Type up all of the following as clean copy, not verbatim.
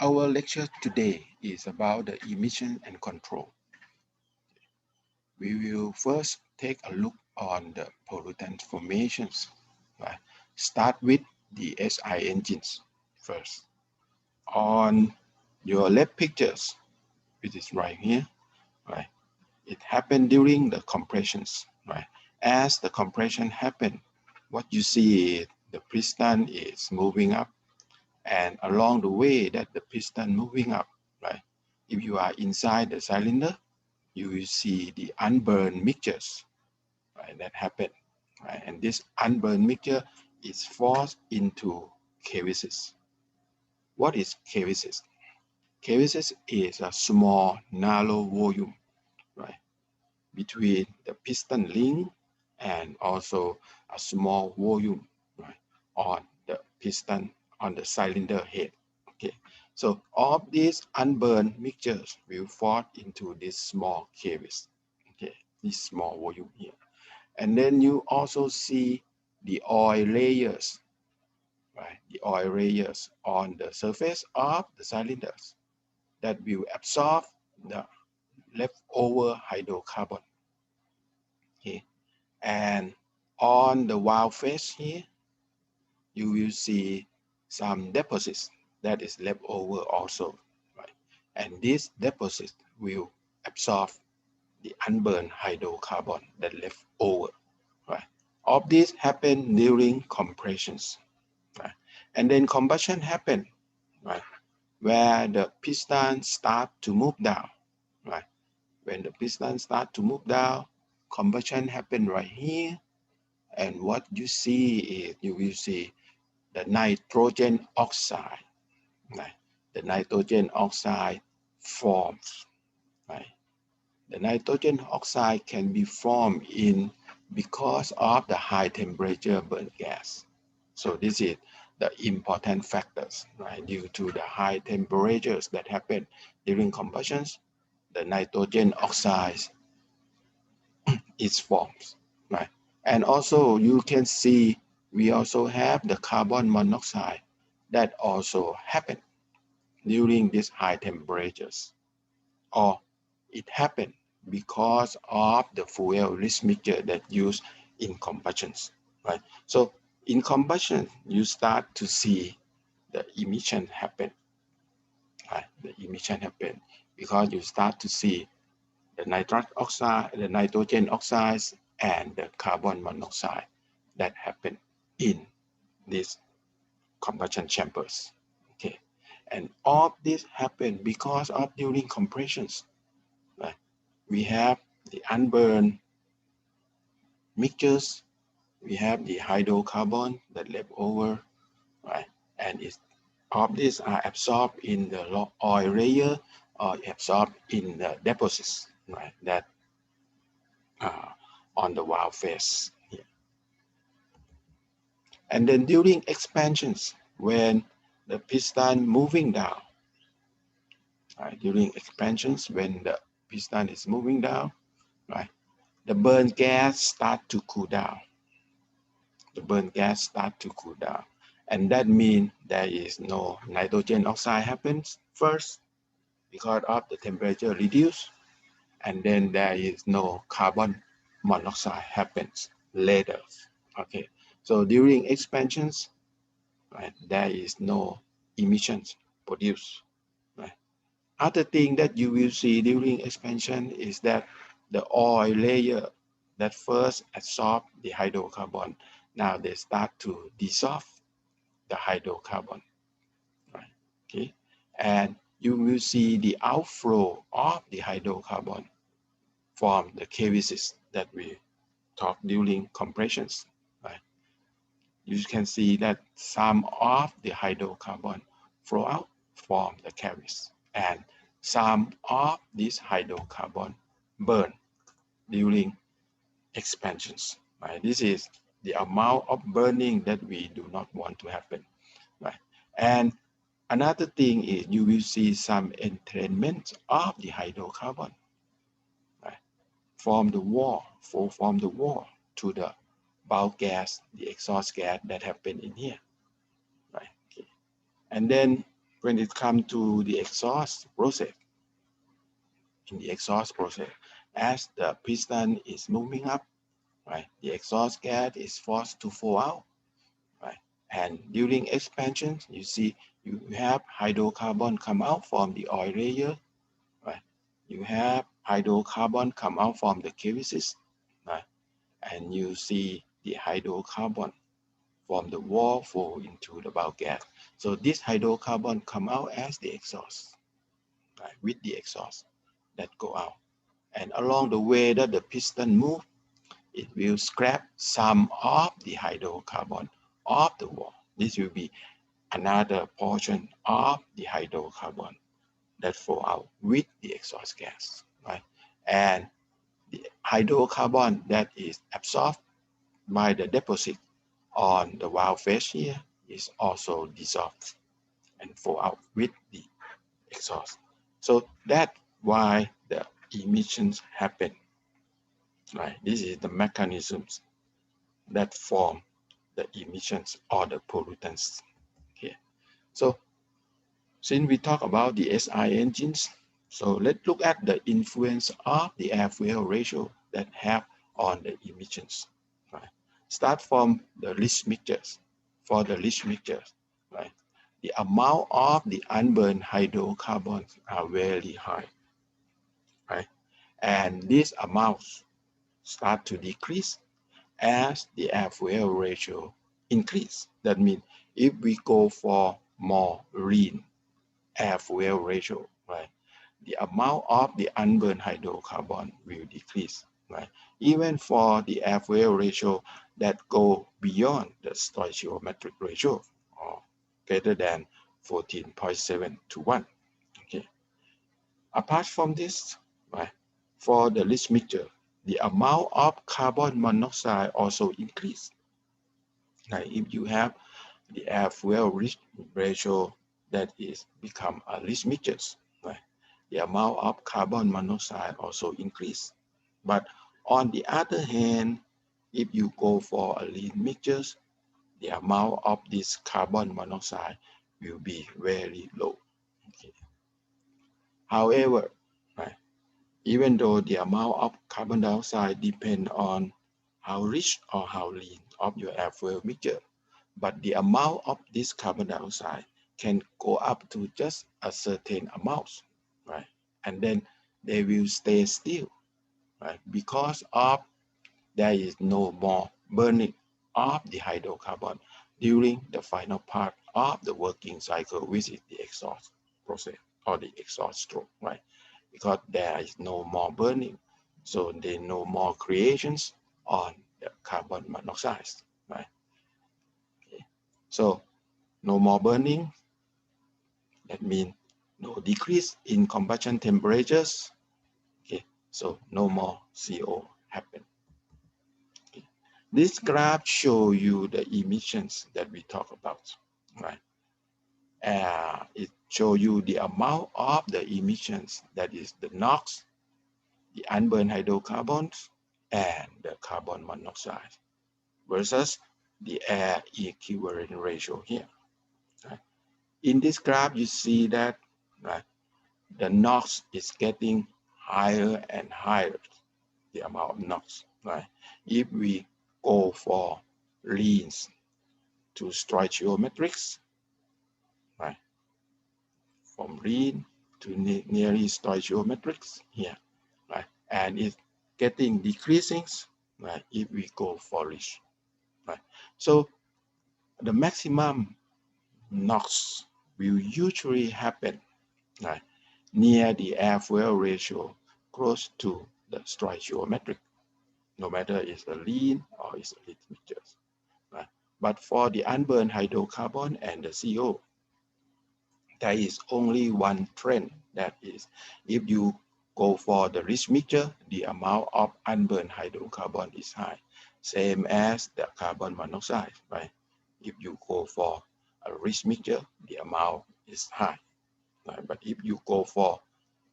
Our lecture today is about the emission and control. We will first take a look on the pollutant formations. Right? Start with the SI engines first. On your left pictures, which is right here, right? It happened during the compressions, right? As the compression happened, what you see is the piston is moving up, and along the way that the piston moving up, right? If you are inside the cylinder, you will see the unburned mixtures, right? That happen, right? And this unburned mixture is forced into cavities. What is cavities? Cavities is a small, narrow volume, right, between the piston ring and also a small volume, right, on the piston on the cylinder head. Okay, so all these unburned mixtures will fall into this small cavities. Okay, this small volume here, and then you also see the oil layers, right? The oil layers on the surface of the cylinders that will absorb the leftover hydrocarbon. Okay, and on the valve face here, you will see some deposits that is left over also, right? And this deposit will absorb the unburned hydrocarbon that left over, right? All this happen during compressions, right? And then combustion happen, right? Where the piston start to move down, right? When the piston start to move down, combustion happen right here. And what you see is you will see the nitrogen oxide, right? The nitrogen oxide forms, right? The nitrogen oxide can be formed in because of the high temperature burn gas. So this is the important factors, right? Due to the high temperatures that happen during combustions, the nitrogen oxide is formed, right? And also you can see we also have the carbon monoxide that also happen during these high temperatures, or it happened because of the fuel rich mixture that used in combustions, right? So in combustion, you start to see the emission happen, right? The emission happen because you start to see the nitrous oxide, the nitrogen oxides, and the carbon monoxide that happen in these combustion chambers. Okay, and all this happen because of during compressions. Right? We have the unburned mixtures, we have the hydrocarbon that left over, right? And it's, all these are absorbed in the oil layer or absorbed in the deposits, right? That uh, on the valve face here. And then during expansions, when the piston moving down, right? During expansions, when the piston is moving down, right? The burn gas start to cool down. The burn gas start to cool down. And that means there is no nitrogen oxide happens first because of the temperature reduced. And then there is no carbon monoxide happens later. Okay, so during expansions, right, there is no emissions produced. Right. Other thing that you will see during expansion is that the oil layer that first absorb the hydrocarbon, now they start to dissolve the hydrocarbon. Right. Okay, and you will see the outflow of the hydrocarbon from the cavities that we talked during compressions. Right. You can see that some of the hydrocarbon flow out from the cavities, and some of these hydrocarbon burn during expansions. Right? This is the amount of burning that we do not want to happen. Right? And another thing is you will see some entrainment of the hydrocarbon, right, from the wall, from the wall to the bulk gas, the exhaust gas that happen in here. Right? Okay. And then when it comes to the exhaust process, in the exhaust process, as the piston is moving up, right, the exhaust gas is forced to flow out, right? And during expansion, you see you have hydrocarbon come out from the oil layer, right? You have hydrocarbon come out from the crevices, right? And you see the hydrocarbon from the wall flow into the bulk gas. So this hydrocarbon come out as the exhaust, right? With the exhaust that go out. And along the way that the piston move, it will scrap some of the hydrocarbon off the wall. This will be another portion of the hydrocarbon that flow out with the exhaust gas, right? And the hydrocarbon that is absorbed by the deposit on the valve face here is also dissolved and flow out with the exhaust. So that's why the emissions happen, right? This is the mechanisms that form the emissions or the pollutants here. So since we talk about the SI engines, so let's look at the influence of the air-fuel ratio that have on the emissions. Right? Start from the least mixtures. For the least mixtures, right? The amount of the unburned hydrocarbons are very high, right? And these amounts start to decrease as the air-fuel ratio increase. That means if we go for more lean air-fuel ratio, right, the amount of the unburned hydrocarbon will decrease, right? Even for the air-fuel ratio that go beyond the stoichiometric ratio, or greater than 14.7 to 1. Okay. Apart from this, right, for the least mixture, the amount of carbon monoxide also increase. Like if you have the air-fuel ratio that is become a least mixtures, right, the amount of carbon monoxide also increase. But on the other hand, if you go for a lean mixtures, the amount of this carbon monoxide will be very low. Okay. However, right, even though the amount of carbon dioxide depend on how rich or how lean of your air fuel mixture, but the amount of this carbon dioxide can go up to just a certain amount, right? And then they will stay still, right? Because of there is no more burning of the hydrocarbon during the final part of the working cycle, which is the exhaust process or the exhaust stroke, right? Because there is no more burning, so there are no more creations on the carbon monoxide, right? Okay. So no more burning, that means no decrease in combustion temperatures. Okay, so no more CO happen. Okay. This graph show you the emissions that we talk about, right? It show you the amount of the emissions, that is the NOx, the unburned hydrocarbons, and the carbon monoxide versus the air equivalent ratio here. Right? In this graph, you see that, right, the NOx is getting higher and higher, the amount of NOx, right? If we go for leans to stoichiometrics, right? From lean to nearly stoichiometrics here, right? And it's getting decreasing, right? If we go for lean, right? So the maximum NOx will usually happen, right, near the air-fuel ratio close to the stoichiometric, no matter it's a lean or it's a lean mixture. Right? But for the unburned hydrocarbon and the CO, there is only one trend. That is, if you go for the rich mixture, the amount of unburned hydrocarbon is high, same as the carbon monoxide, right? If you go for a rich mixture, the amount is high. Right? But if you go for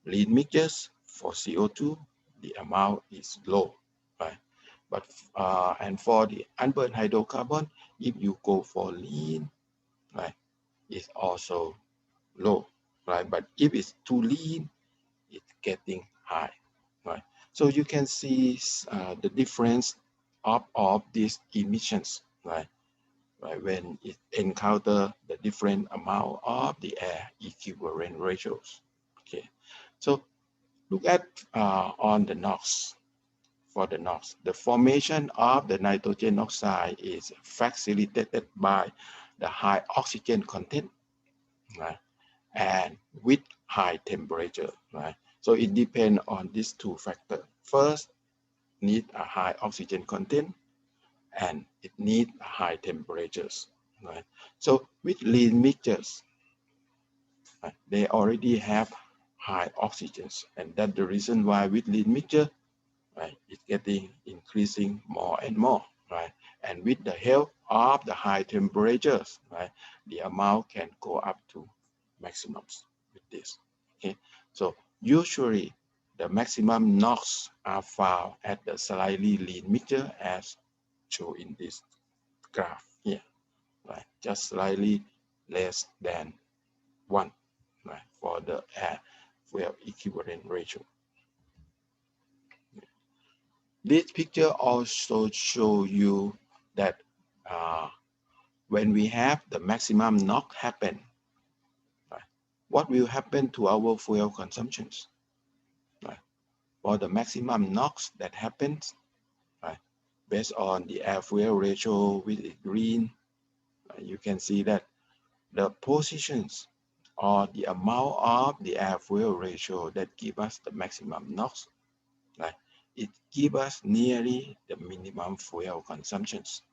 lean mixtures for CO2, the amount is low, right? But and for the unburned hydrocarbon, if you go for lean, right, it's also low, right? But if it's too lean, it's getting high, right? So you can see the difference of these emissions, right? Right, when it encounter the different amount of the air equivalent ratios. Okay, so look at on the NOx. For the NOx, the formation of the nitrogen oxide is facilitated by the high oxygen content, right? And with high temperature, right? So it depends on these two factors. First, need a high oxygen content, and it needs high temperatures, right? So with lean mixtures, right, they already have high oxygens, and that's the reason why with lean mixture, right, it's getting increasing more and more, right? And with the help of the high temperatures, right, the amount can go up to maximums with this. Okay, so usually the maximum NOx are found at the slightly lean mixture as shown in this graph here, right? Just slightly less than 1, right, for the air fuel equivalent ratio. This picture also shows you that when we have the maximum NOx happen, right, what will happen to our fuel consumptions? Right? For the maximum NOx that happens, right, based on the air fuel ratio with it green, you can see that the positions or the amount of the air fuel ratio that give us the maximum NOx, right, it gives us nearly the minimum fuel consumptions,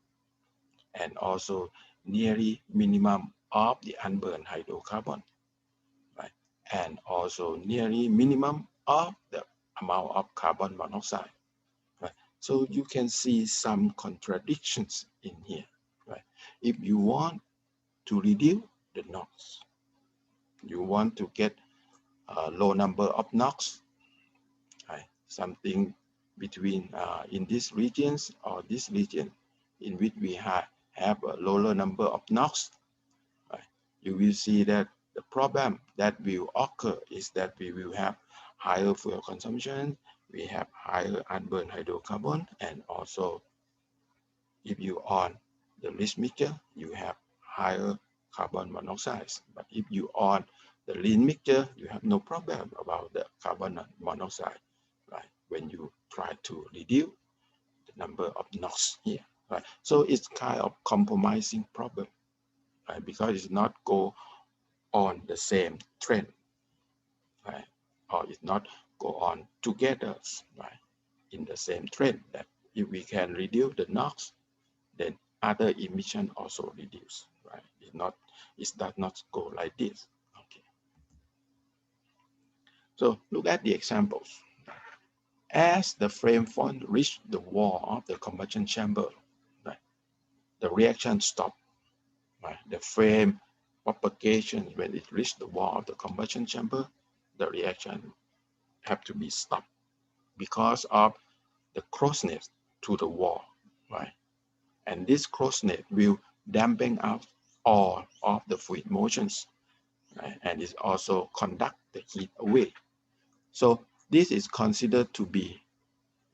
and also nearly minimum of the unburned hydrocarbon, right? And also nearly minimum of the amount of carbon monoxide, right? So you can see some contradictions in here, right? If you want to reduce the NOx, you want to get a low number of NOx, right? Something between in these regions or this region in which we have a lower number of NOx, right? You will see that the problem that will occur is that we will have higher fuel consumption, we have higher unburned hydrocarbon, and also if you on the rich mixture, you have higher carbon monoxide. But if you on the lean mixture, you have no problem about the carbon monoxide, right? When you try to reduce the number of NOx here, right? So it's kind of compromising problem, right? Because it's not go on the same trend, right? Or it's not go on together, right? In the same trend that if we can reduce the NOx, then other emission also reduce, right? It does not go like this. Okay. So look at the examples. As the flame front reach the wall of the combustion chamber, right, the reaction stop. Right? The flame propagation, when it reaches the wall of the combustion chamber, the reaction have to be stopped because of the closeness to the wall, right? And this closeness will dampen out all of the fluid motions, right? And it also conduct the heat away. So this is considered to be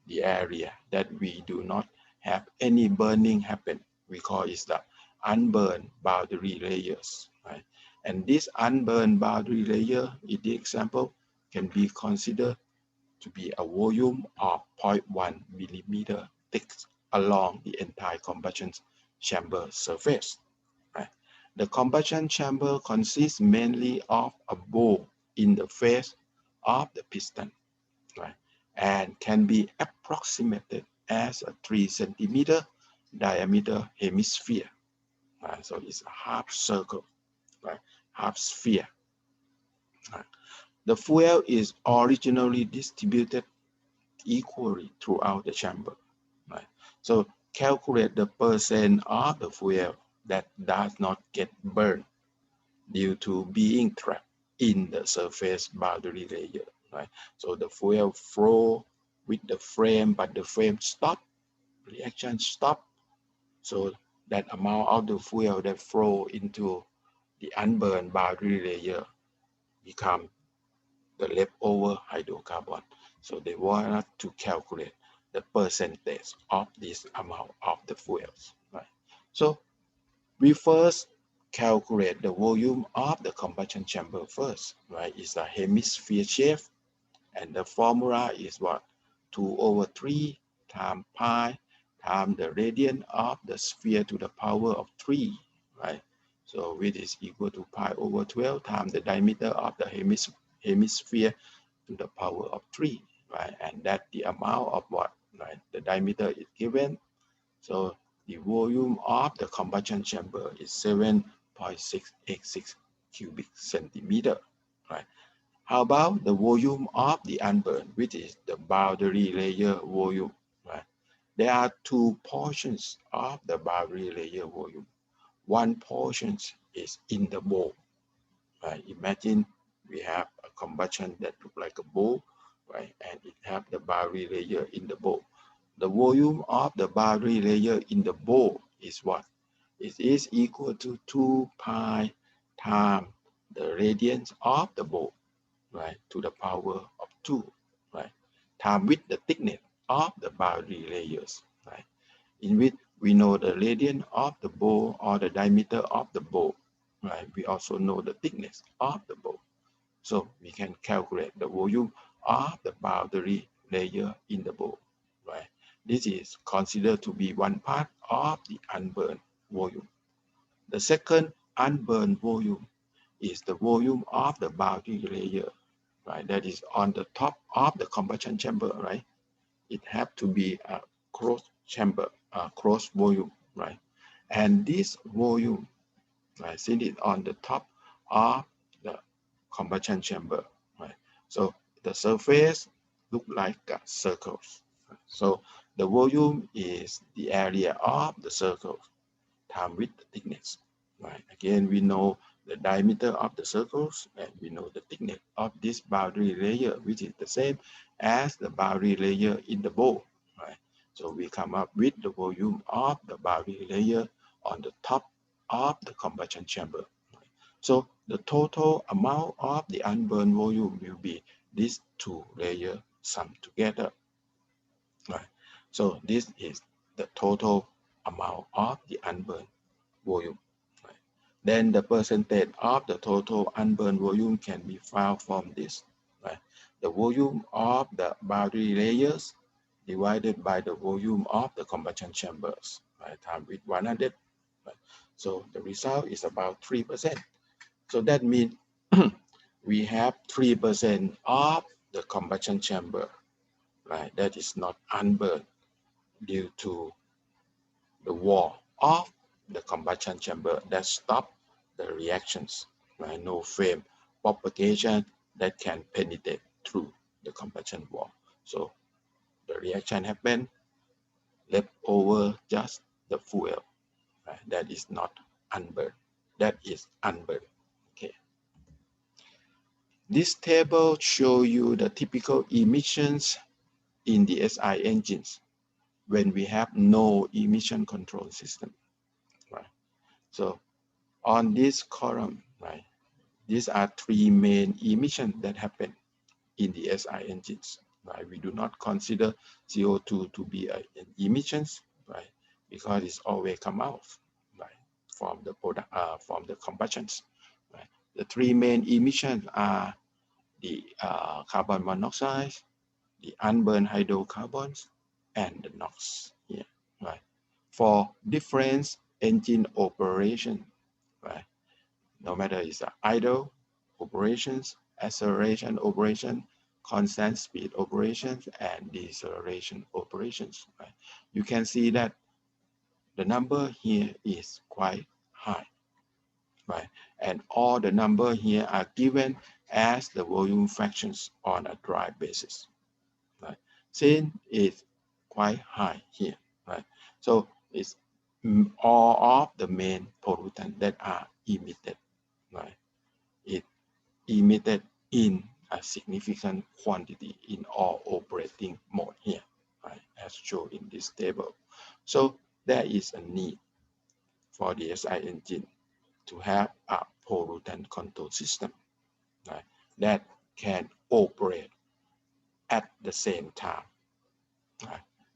the area that we do not have any burning happen. We call it the unburned boundary layers, right? And this unburned boundary layer, in the example, can be considered to be a volume of 0.1 millimeter thick along the entire combustion chamber surface, right? The combustion chamber consists mainly of a bowl in the face of the piston, right? And can be approximated as a 3 centimeter diameter hemisphere, right? So it's a half circle, right? Half sphere, right? The fuel is originally distributed equally throughout the chamber, right? So calculate the percent of the fuel that does not get burned due to being trapped in the surface boundary layer, right? So the fuel flow with the flame, but the flame stop, reaction stop. So that amount of the fuel that flow into the unburned boundary layer become the leftover hydrocarbon. So they want us to calculate the percentage of this amount of the fuels, right? So we first calculate the volume of the combustion chamber first, right? It's a hemisphere shape, and the formula is what? 2 over 3 times pi times the radius of the sphere to the power of 3, right? So which is equal to pi over 12 times the diameter of the hemisphere to the power of 3, right? And that the amount of what, right? The diameter is given. So the volume of the combustion chamber is 7.686 cubic centimeter, right? How about the volume of the unburned, which is the boundary layer volume, right? There are two portions of the boundary layer volume. One portion is in the bowl, right? Imagine we have a combustion that looks like a bowl, right? And it has the boundary layer in the bowl. The volume of the boundary layer in the bowl is what? It is equal to 2 pi times the radius of the bowl, right, to the power of 2, right, times with the thickness of the boundary layers, right, in which we know the radius of the bowl or the diameter of the bowl, right. We also know the thickness of the bowl. So we can calculate the volume of the boundary layer in the bowl, right. This is considered to be one part of the unburned volume. The second unburned volume is the volume of the boundary layer, right? That is on the top of the combustion chamber, right? It have to be a closed chamber, a closed volume, right? And this volume, right, since it's on the top of the combustion chamber, right? So the surface look like circles. Right? So the volume is the area of the circle times with the thickness, right? Again, we know the diameter of the circles, and we know the thickness of this boundary layer, which is the same as the boundary layer in the bowl, right? So we come up with the volume of the boundary layer on the top of the combustion chamber. Right? So the total amount of the unburned volume will be these two layers summed together, right? So this is the total amount of the unburned volume. Right? Then the percentage of the total unburned volume can be found from this. Right? The volume of the boundary layers divided by the volume of the combustion chambers, right, times with 100. Right? So the result is about 3%. So that means we have 3% of the combustion chamber, right, that is not unburned due to the wall of the combustion chamber that stop the reactions, right? No flame propagation that can penetrate through the combustion wall. So the reaction happen, left over just the fuel, right? That is not unburned. That is unburned. Okay. This table shows you the typical emissions in the SI engines when we have no emission control system, right? So on this column, right, these are three main emissions that happen in the SI engines, right? We do not consider CO2 to be an emissions, right? Because it's always come out, right, from the product, from the combustions, right? The three main emissions are the carbon monoxide, the unburned hydrocarbons, and the NOx here, right? For different engine operation, right? No matter it's idle operations, acceleration operation, constant speed operations, and deceleration operations, right? You can see that the number here is quite high, right? And all the number here are given as the volume fractions on a dry basis, right? Since it's quite high here, right? So it's all of the main pollutants that are emitted, right? It emitted in a significant quantity in all operating mode here, right, as shown in this table. So there is a need for the SI engine to have a pollutant control system, right? that can operate at the same time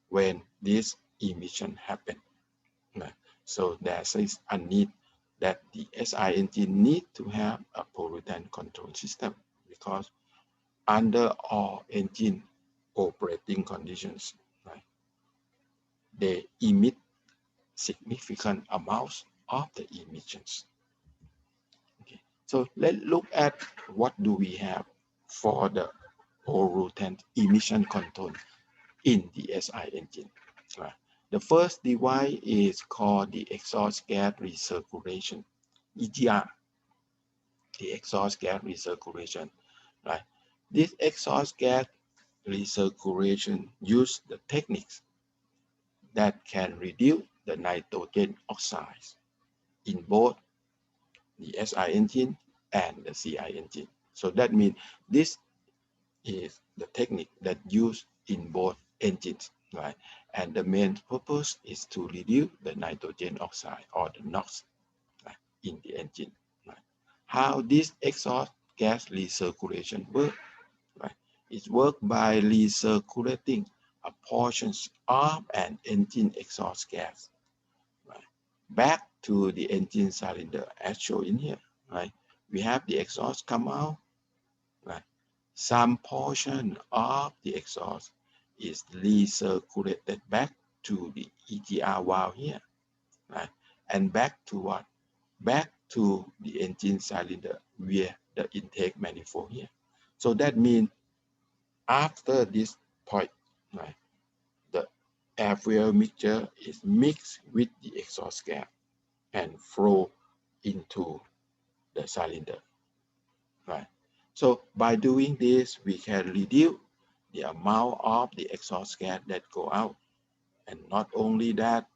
when this emission happen. So there is a need that the SI engine need to have a pollutant control system, because under all engine operating conditions, they emit significant amounts of the emissions. Okay. So let's look at what do we have for the pollutant emission control in the SI engine. The first device is called the exhaust gas recirculation, EGR, the exhaust gas recirculation. Right? This exhaust gas recirculation use the techniques that can reduce the nitrogen oxides in both the SI engine and the CI engine. So that means this is the technique that used in both engines, right? And the main purpose is to reduce the nitrogen oxide or the NOx, right, in the engine. Right? How this exhaust gas recirculation works, right? It works by recirculating a portion of an engine exhaust gas, right, back to the engine cylinder as shown in here. Right? We have the exhaust come out, right? Some portion of the exhaust is recirculated back to the EGR valve here, right? And back to what? Back to the engine cylinder via the intake manifold here. So that means after this point, right, the air fuel mixture is mixed with the exhaust gas and flow into the cylinder, right? So by doing this, we can reduce the amount of the exhaust gas that go out. And not only that,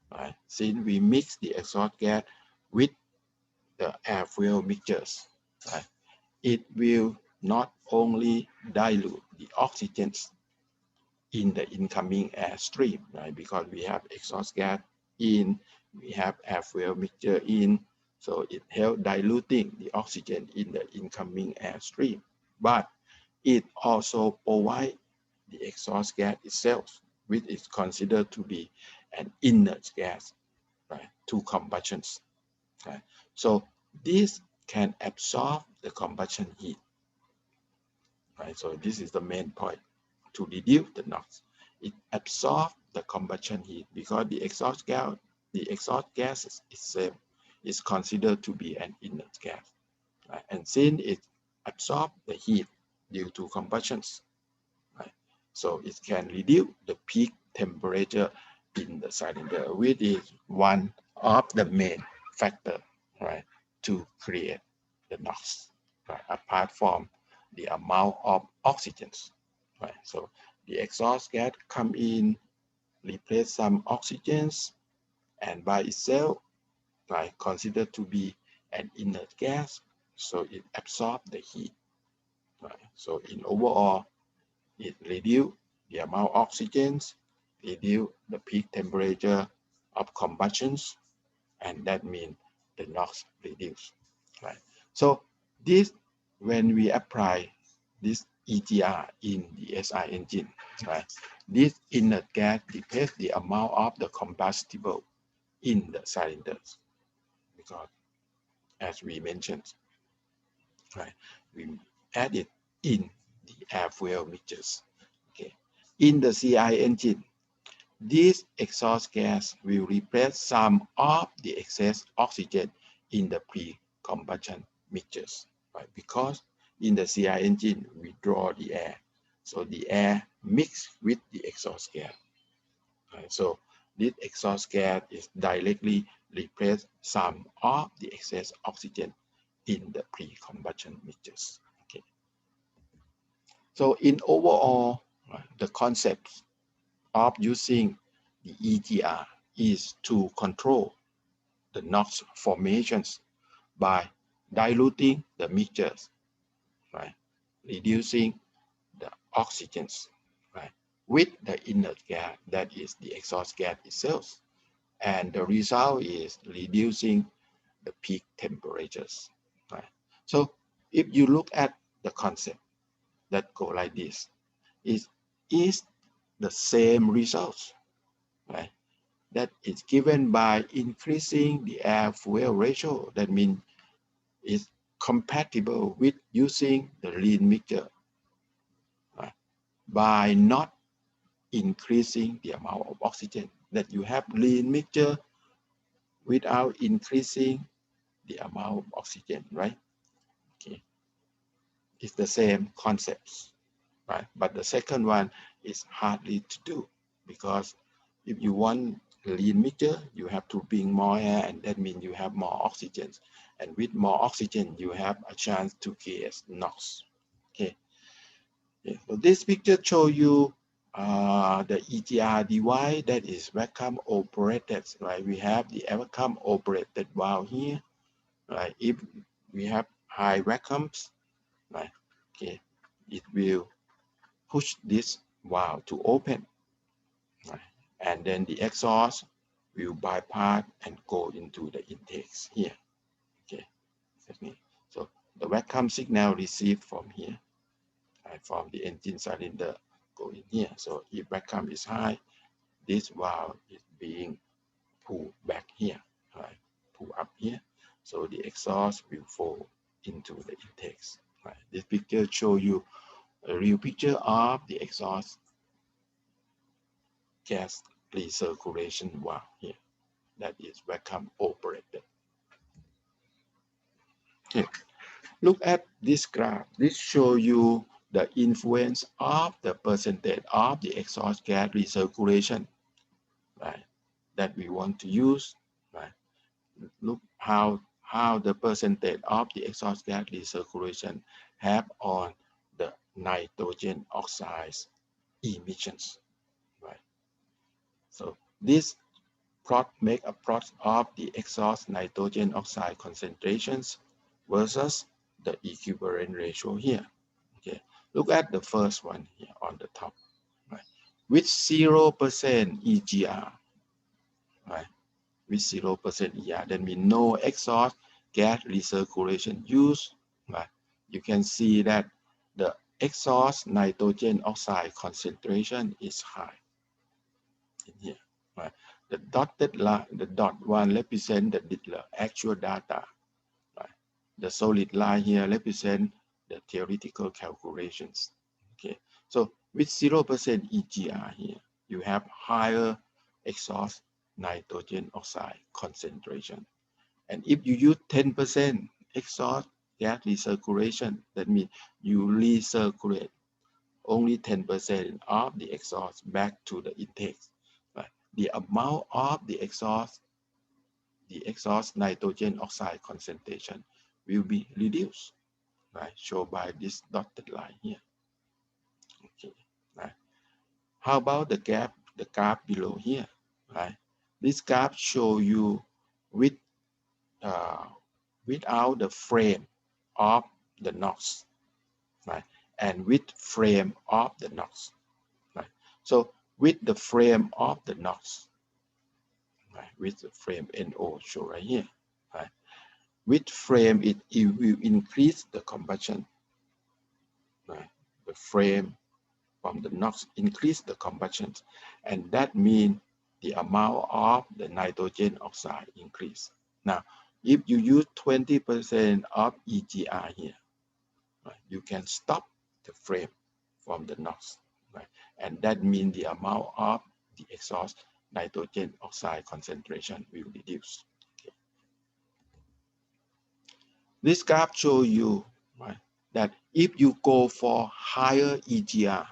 right, since we mix the exhaust gas with the air fuel mixtures, right, it will not only dilute the oxygens in the incoming air stream, right, because we have exhaust gas in, we have air fuel mixture in, so it helps diluting the oxygen in the incoming air stream. But it also provides the exhaust gas itself, which is considered to be an inert gas, right, to combustions. Right? So this can absorb the combustion heat. Right? So this is the main point, to reduce the NOx. It absorbs the combustion heat because the exhaust gas itself is considered to be an inert gas. Right? And since it absorbs the heat due to combustions, right, so it can reduce the peak temperature in the cylinder, which is one of the main factor, right, to create the NOx, right, apart from the amount of oxygens, right. So the exhaust gas come in, replace some oxygens, and by itself, right, considered to be an inert gas, so it absorbs the heat, right. So in overall, it reduce the amount of oxygens, reduce the peak temperature of combustions, and that means the NOx reduce, right? So this, when we apply this EGR in the SI engine, right, this inert gas depends the amount of the combustible in the cylinders, because as we mentioned, right, we add it in the air fuel mixtures. Okay. In the CI engine, this exhaust gas will replace some of the excess oxygen in the pre-combustion mixtures, right? Because in the CI engine, we draw the air. So the air mixed with the exhaust gas. Right? So this exhaust gas is directly replace some of the excess oxygen in the pre-combustion mixtures. Okay. So in overall, the concept of using the EGR is to control the NOx formations by diluting the mixtures, right? Reducing the oxygens, right? With the inert gas, that is the exhaust gas itself. And the result is reducing the peak temperatures, right? So if you look at the concept that go like this. It is the same results, right? That is given by increasing the air fuel ratio. That means it's compatible with using the lean mixture, right? By not increasing the amount of oxygen. That you have lean mixture without increasing the amount of oxygen, right? Okay, it's the same concepts, right? But the second one is hardly to do, because if you want lean mixture, you have to bring more air, and that means you have more oxygen. And with more oxygen, you have a chance to create NOx. Okay. Yeah. So this picture shows you the EGR device that is vacuum operated, right? We have the vacuum operated valve here, right? If we have high vacuums, right? Okay, it will push this valve to open, right? And then the exhaust will bypass and go into the intakes here. Okay, so the vacuum signal received from here, right, from the engine cylinder go in here. So if vacuum is high, this valve is being pulled back here, right? Pull up here. So the exhaust will fall into the intakes. Right? This picture shows you a real picture of the exhaust gas recirculation valve here. That is vacuum operated. Okay. Look at this graph. This shows you the influence of the percentage of the exhaust gas recirculation, right, that we want to use, right? Look how the percentage of the exhaust gas recirculation have on the nitrogen oxides emissions, right? So this plot make a plot of the exhaust nitrogen oxide concentrations versus the equivalent ratio here. Okay, look at the first one here on the top, right? With 0% EGR, right? With 0% EGR, that means no exhaust gas recirculation use, right? You can see that the exhaust nitrogen oxide concentration is high in here, right? The dotted line, the dot one represent the actual data, right? The solid line here represent the theoretical calculations. Okay, so with 0% EGR here, you have higher exhaust nitrogen oxide concentration. And if you use 10% exhaust gas recirculation, that means you recirculate only 10% of the exhaust back to the intake. Right? The amount of the exhaust nitrogen oxide concentration will be reduced, right? Shown by this dotted line here. Okay, right? How about the graph below here, right? This graph show you with without the frame of the NOx, right? And with frame of the NOx, right? So with the frame of the NOx, right? With the frame NO show right here, right? With frame, it will increase the combustion, right? The frame from the NOx increase the combustion, and that means the amount of the nitrogen oxide increase. Now, if you use 20% of EGR here, right, you can stop the frame from the NOx, right? And that means the amount of the exhaust nitrogen oxide concentration will reduce. Okay. This graph shows you, right, that if you go for higher EGR,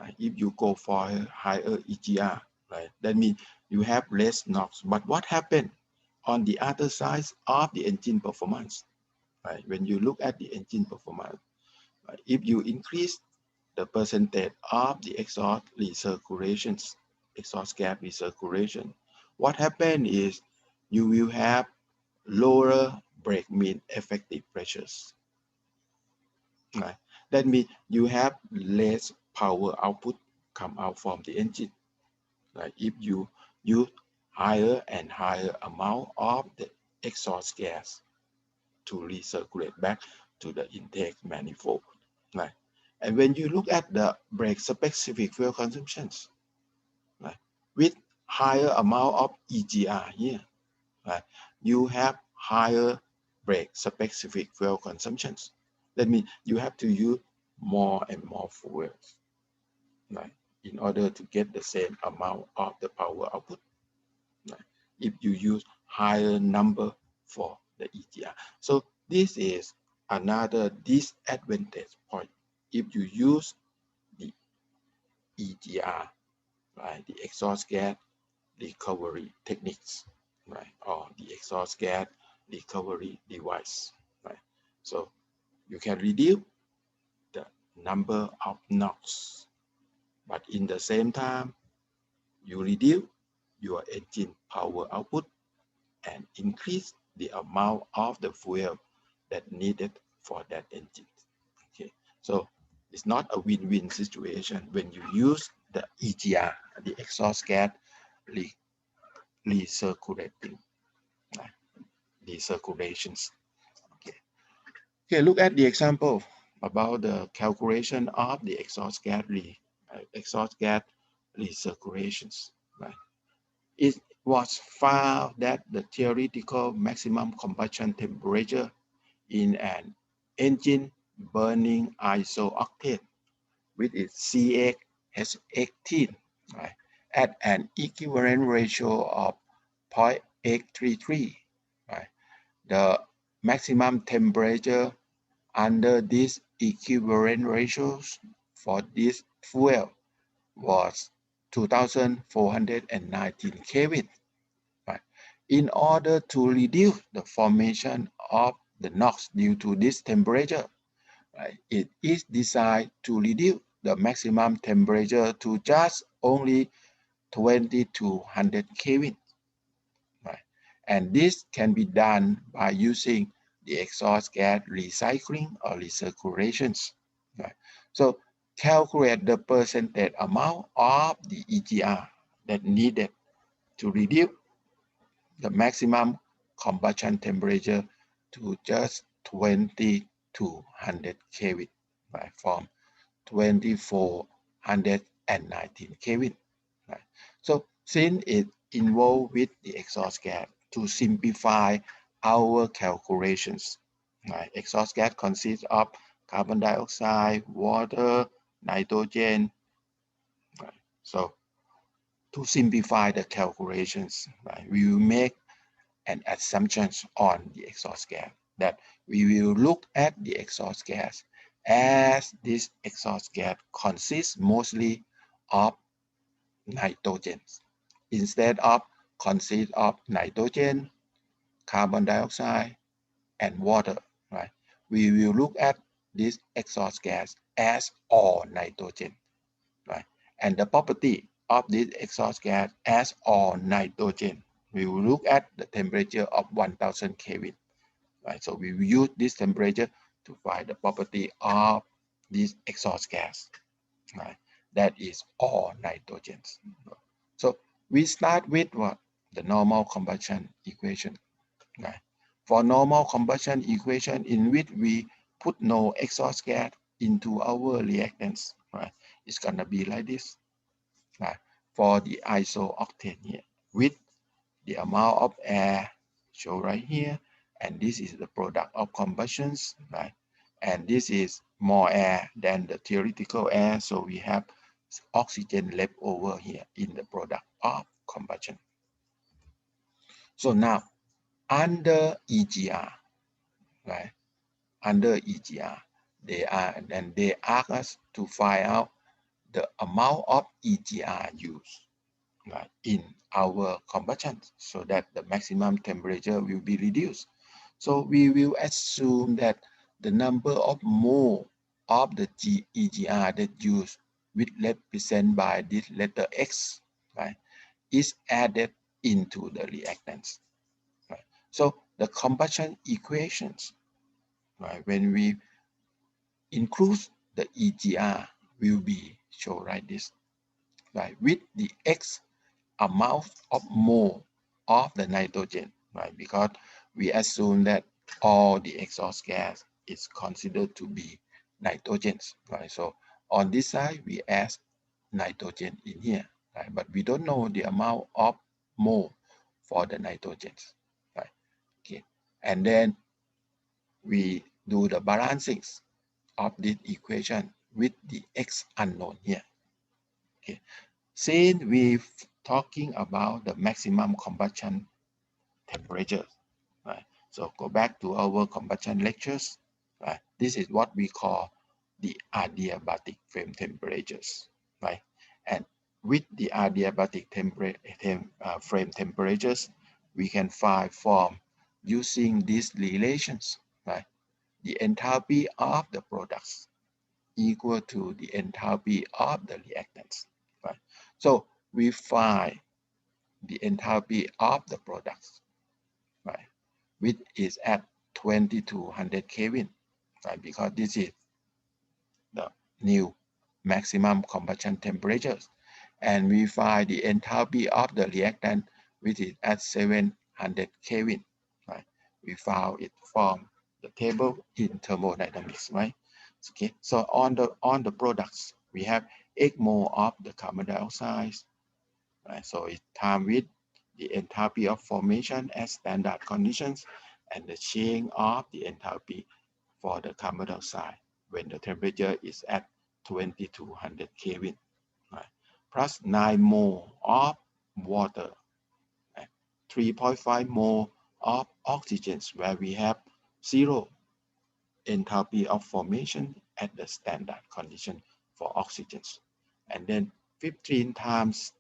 right, if you go for a higher EGR, right, that means you have less NOx. But what happened on the other side of the engine performance? Right, when you look at the engine performance, right, if you increase the percentage of the exhaust recirculations, exhaust gas recirculation, what happened is you will have lower brake mean effective pressures. Right? That means you have less power output come out from the engine. Right? If you use higher and higher amount of the exhaust gas to recirculate back to the intake manifold, right? And when you look at the brake specific fuel consumptions, right, with higher amount of EGR here, right, you have higher brake specific fuel consumptions. That means you have to use more and more fuels, right, in order to get the same amount of the power output. Right? If you use higher number for the EGR. So this is another disadvantage point. If you use the EGR, right, the exhaust gas recovery techniques, right, or the exhaust gas recovery device, right. So you can reduce the number of NOx, but in the same time, you reduce your engine power output and increase the amount of the fuel that needed for that engine. Okay, so it's not a win-win situation when you use the EGR, the exhaust gas recirculating, recirculations. Okay. Okay, look at the example about the calculation of the exhaust gas recirculations. Right? It was found that the theoretical maximum combustion temperature in an engine burning isooctane with its CH-18, right, at an equivalent ratio of 0.833. Right? The maximum temperature under these equivalent ratios for this fuel was 2419 Kelvin. Right? In order to reduce the formation of the NOx due to this temperature, right, it is designed to reduce the maximum temperature to just only 2200 Kelvin. Right? And this can be done by using the exhaust gas recycling or recirculations. Right? So calculate the percentage amount of the EGR that needed to reduce the maximum combustion temperature to just 2200 Kelvin, right, from 2419 Kelvin. Right? So since it involved with the exhaust gas, to simplify our calculations, right, exhaust gas consists of carbon dioxide, water, nitrogen. Right? So to simplify the calculations, right, we will make an assumptions on the exhaust gas that we will look at the exhaust gas as this exhaust gas consists mostly of nitrogen instead of consist of nitrogen, carbon dioxide, and water, right? We will look at this exhaust gas as all nitrogen, right? And the property of this exhaust gas as all nitrogen, we will look at the temperature of 1000 Kelvin, right? So we will use this temperature to find the property of this exhaust gas, right? That is all nitrogens. So we start with what? The normal combustion equation, right? For normal combustion equation in which we put no exhaust gas into our reactants, right? It's gonna be like this, right? For the isooctane here, with the amount of air shown right here, and this is the product of combustions, right? And this is more air than the theoretical air, so we have oxygen left over here in the product of combustion. So now, under EGR, right? Under EGR, they ask us to find out the amount of EGR used, right, in our combustion so that the maximum temperature will be reduced. So we will assume that the number of mole of the EGR that used with represented by this letter X, right, is added into the reactants. Right? So the combustion equations, right, when we include the EGR will be shown like this, right, with the X amount of mole of the nitrogen, right, because we assume that all the exhaust gas is considered to be nitrogens, right? So on this side, we add nitrogen in here, right? But we don't know the amount of mole for the nitrogens, right? Okay, and then we do the balancing of this equation with the X unknown here. Okay, since we're talking about the maximum combustion temperature, right? So go back to our combustion lectures, right? This is what we call the adiabatic flame temperatures, right? And with the adiabatic flame temperatures, we can find from using these relations, right? The enthalpy of the products equal to the enthalpy of the reactants, right? So we find the enthalpy of the products, right, which is at 2200 Kelvin, right, because this is the new maximum combustion temperatures. And we find the enthalpy of the reactant, which is at 700 Kelvin, right? We found it from the table in thermodynamics, right? Okay, so on the products, we have 8 mole of the carbon dioxide, right? So it's time with the enthalpy of formation as standard conditions and the change of the enthalpy for the carbon dioxide when the temperature is at 2200 Kelvin, right? Plus 9 mole of water, right? 3.5 mole of oxygen where we have 0 enthalpy of formation at the standard condition for oxygen. And then 15 times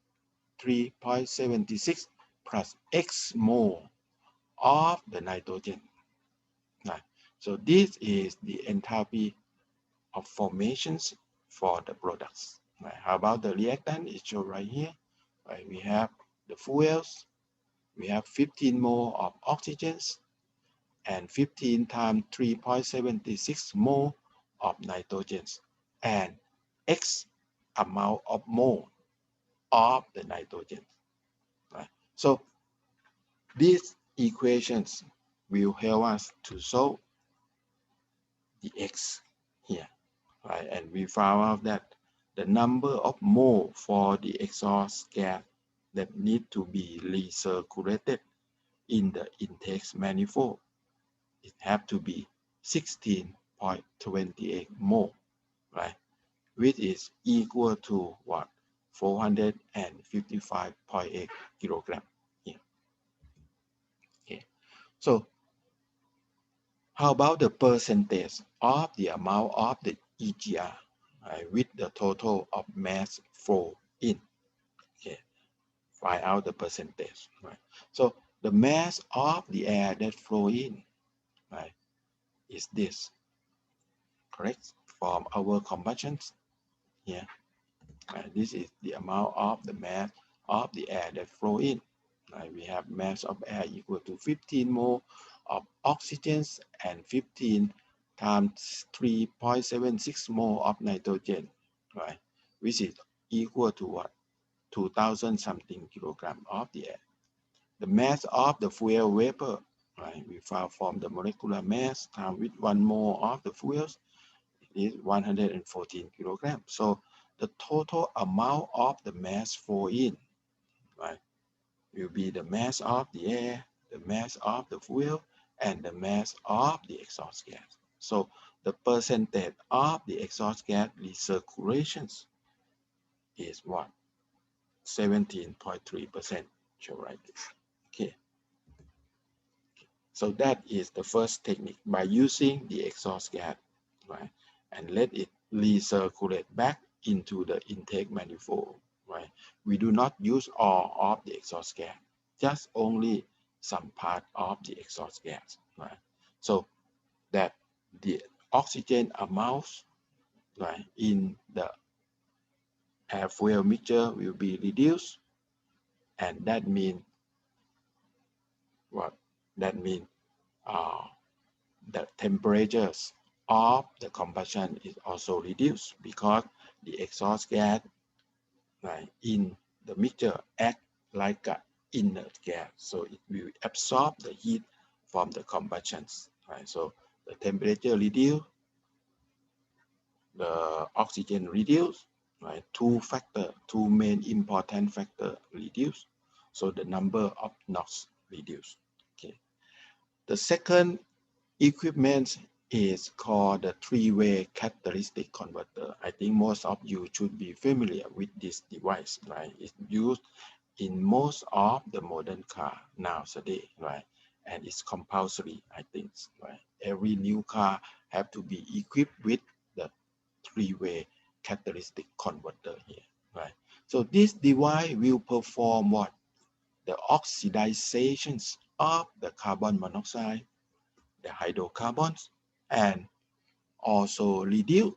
3.76 plus X mole of the nitrogen. Right. So this is the enthalpy of formations for the products. Right. How about the reactant? It's shown right here. Right. We have the fuels. We have 15 mole of oxygens and 15 times 3.76 mole of nitrogens and X amount of mole of the nitrogen. Right. So these equations will help us to solve the X here, right? And we found out that the number of mole for the exhaust gas that need to be recirculated in the intake manifold, it have to be 16.28 mole, right? Which is equal to what? 455.8 kilogram here. Okay, so how about the percentage of the amount of the EGR, right, with the total of mass flow in? Okay, find out the percentage, right? So the mass of the air that flow in, right, is this, correct? From our combustions here, right? This is the amount of the mass of the air that flow in. Right? We have mass of air equal to 15 mole of oxygen and 15 times 3.76 mole of nitrogen, right? Which is equal to what? 2000 something kilogram of the air. The mass of the fuel vapor, right? We found from the molecular mass times with 1 mole of the fuels is 114 kilograms. So the total amount of the mass flow in, right, will be the mass of the air, the mass of the fuel, and the mass of the exhaust gas. So the percentage of the exhaust gas recirculations is what? 17.3%. Should write this. Okay. So that is the first technique by using the exhaust gas, right? And let it recirculate back into the intake manifold, right? We do not use all of the exhaust gas, just only some part of the exhaust gas, right? So that the oxygen amounts, right, in the air fuel mixture will be reduced, and that means what? That means the temperatures of the combustion is also reduced because the exhaust gas, right, in the mixture act like an inert gas, so it will absorb the heat from the combustions, right? So the temperature reduce, the oxygen reduce, right? Two main important factor reduce. So the number of NOx reduce. Okay. The second equipment is called the three-way characteristic converter. I think most of you should be familiar with this device, right? It's used in most of the modern car nowadays, right? And it's compulsory, I think, right? Every new car have to be equipped with the three-way characteristic converter here, right? So this device will perform what? The oxidizations of the carbon monoxide, the hydrocarbons, and also reduce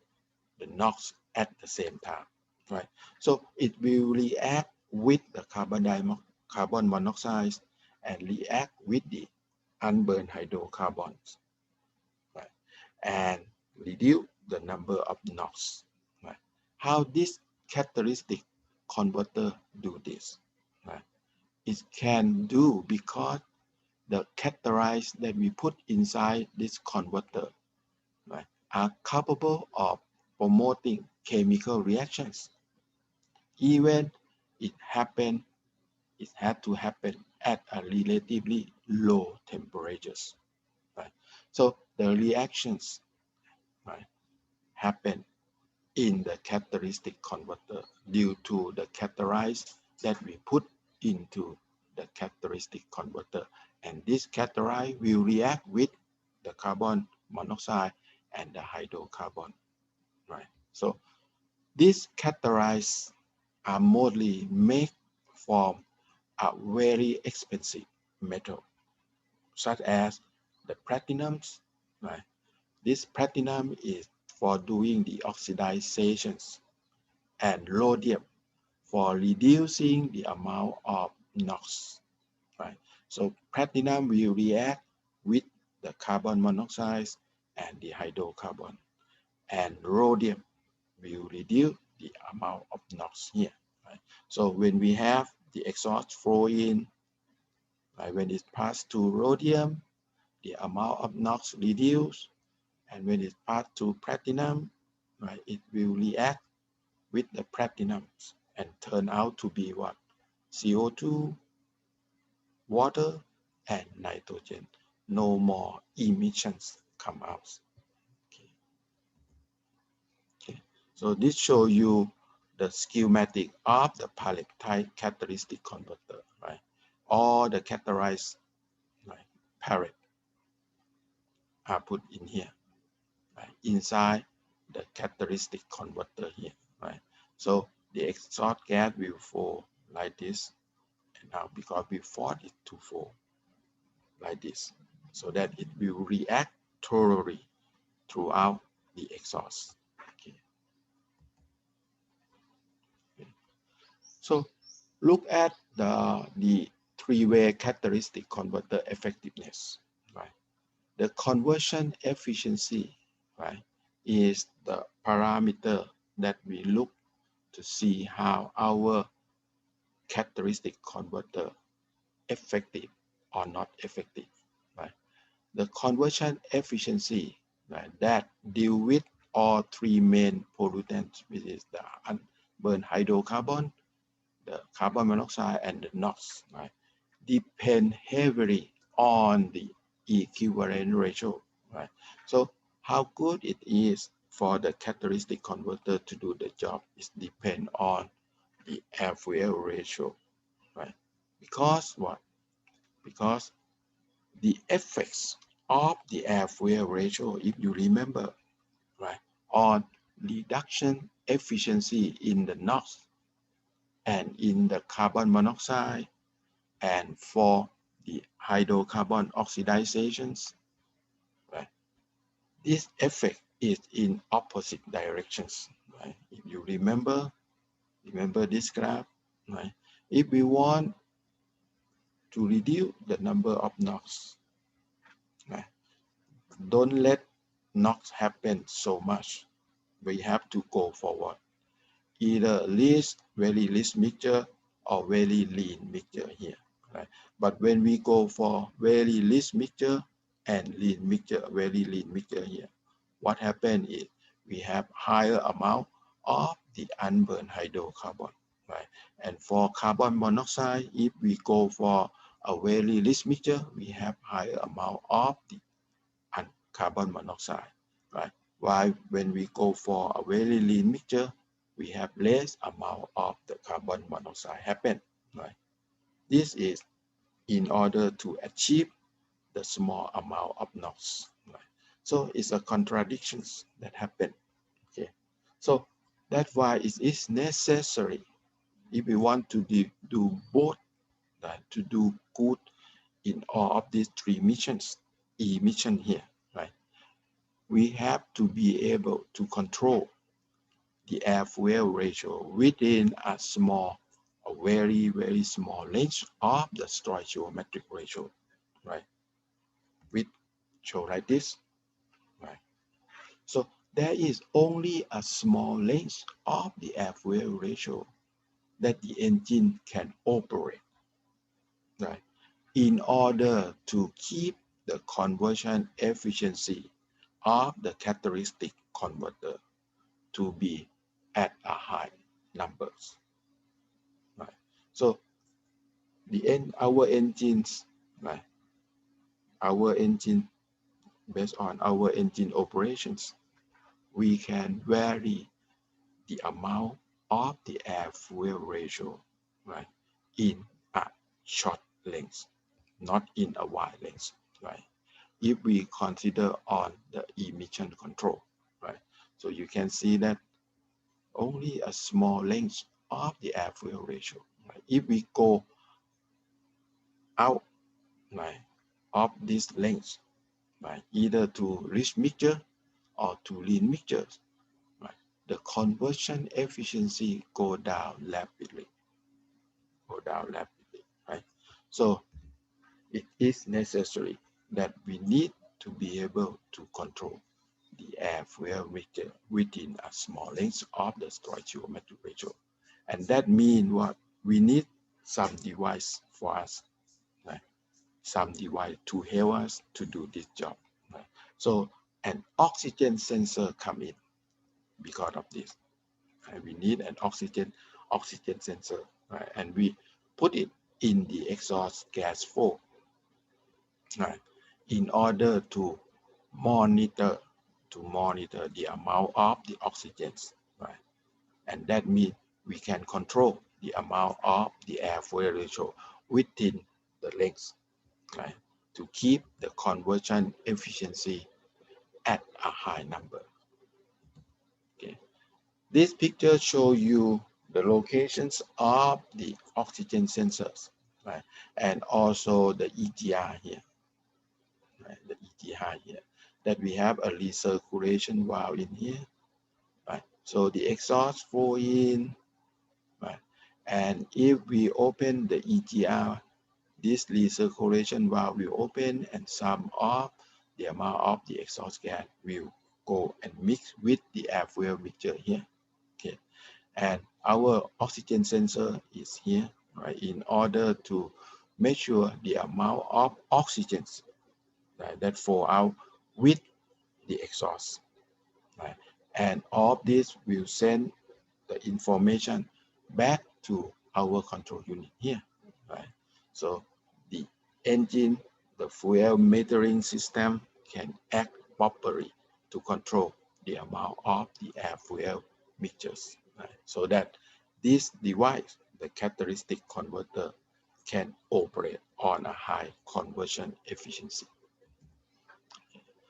the NOx at the same time, right? So it will react with the carbon monoxide and react with the unburned hydrocarbons, right? And reduce the number of NOx, right? How this characteristic converter do this, right? It can do because the catalysts that we put inside this converter, right, are capable of promoting chemical reactions. Even it had to happen at a relatively low temperatures, right? So the reactions, right, happen in the characteristic converter due to the catalysts that we put into the characteristic converter, and this catalyst will react with the carbon monoxide and the hydrocarbon, right? So these catalysts are mostly made from a very expensive metal, such as the platinums, right? This platinum is for doing the oxidizations, and rhodium for reducing the amount of NOx, right? So platinum will react with the carbon monoxide and the hydrocarbon, and rhodium will reduce the amount of NOx here, right? So when we have the exhaust flow in, right, when it passes to rhodium, the amount of NOx reduce, and when it passes to platinum, right, it will react with the platinums and turn out to be what? CO2, water, and nitrogen. No more emissions come out. Okay. Okay. So this shows you the schematic of the pallet type characteristic converter, right? All the characterized, right, pallet are put in here, right? Inside the characteristic converter here, right? So the exhaust gas will flow like this. And now because we force it to flow like this, so that it will react thoroughly throughout the exhaust. Okay. Okay. So look at the three-way characteristic converter effectiveness, right? The conversion efficiency, right, is the parameter that we look to see how our characteristic converter effective or not effective, right? The conversion efficiency, right, that deal with all three main pollutants, which is the unburned hydrocarbon, the carbon monoxide, and the NOx, right, depend heavily on the equivalent ratio, right? So how good it is for the characteristic converter to do the job is depend on the air-fuel ratio, right? Because what? Because the effects of the air-fuel ratio, if you remember, right, on reduction efficiency in the NOx and in the carbon monoxide and for the hydrocarbon oxidizations, right? This effect is in opposite directions, right? If you remember this graph, right? If we want to reduce the number of NOx, right? Don't let NOx happen so much. We have to go forward. Either very least mixture or very lean mixture here, right? But when we go for very least mixture, and lean mixture, very lean mixture here, what happened is we have higher amount of the unburned hydrocarbon, right? And for carbon monoxide, if we go for a very rich mixture, we have higher amount of the carbon monoxide, right? While when we go for a very lean mixture, we have less amount of the carbon monoxide happen, right? This is in order to achieve the small amount of NOx, right? So it's a contradictions that happen, okay? So that's why it is necessary if we want to do both, right, to do good in all of these three emission here, right? We have to be able to control the air-fuel ratio within a very, very small range of the stoichiometric ratio, right? Which show like this, right? So there is only a small range of the air-fuel ratio that the engine can operate, right? In order to keep the conversion efficiency of the characteristic converter to be at a high numbers, right? So our engines, right? Our engine, based on our engine operations, we can vary the amount of the air-fuel ratio, right, in a short length, not in a wide length, right? If we consider on the emission control, right? So you can see that only a small length of the air-fuel ratio, right? If we go out, right, of this length, right, either to rich mixture or to lean mixtures, right, the conversion efficiency go down rapidly, right? So it is necessary that we need to be able to control the air-fuel mixture within a small range of the stoichiometric ratio. And that means what? We need some device for us, right? Some device to help us to do this job, right? So an oxygen sensor come in because of this. Right? We need an oxygen sensor, right? And we put it in the exhaust gas flow, right, in order to monitor the amount of the oxygens, right? And that means we can control the amount of the air-fuel ratio within the length, right, to keep the conversion efficiency at a high number. Okay. This picture shows you the locations of the oxygen sensors, right, and also the EGR here, right, the EGR here, that we have a recirculation valve in here, right? So the exhaust flow in, right? And if we open the EGR, this recirculation valve will open and some of the amount of the exhaust gas will go and mix with the air fuel mixture here. Okay. And our oxygen sensor is here, right, in order to measure the amount of oxygen, right, that flow out with the exhaust, right? And all of this will send the information back to our control unit here, right? So the engine, the fuel metering system can act properly to control the amount of the air fuel mixtures, right? So that this device, the characteristic converter, can operate on a high conversion efficiency.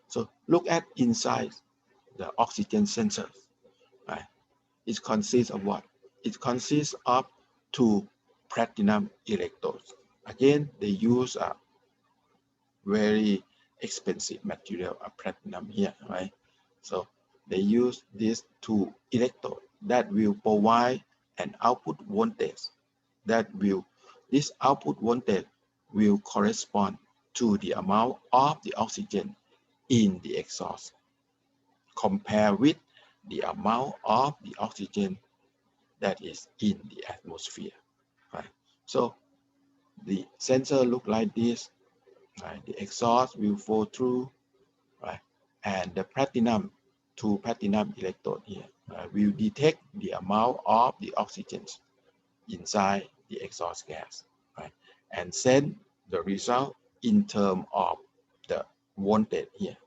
So look at inside the oxygen sensor, right? It consists of what? It consists of two platinum electrodes. Again, they use a very expensive material, a platinum here, right? So they use these two electrodes that will provide an output voltage this output voltage will correspond to the amount of the oxygen in the exhaust compared with the amount of the oxygen that is in the atmosphere, right? So the sensor look like this, right? The exhaust will flow through, right? And the platinum, two platinum electrode here, will detect the amount of the oxygen inside the exhaust gas, right? And send the result in terms of the voltage here,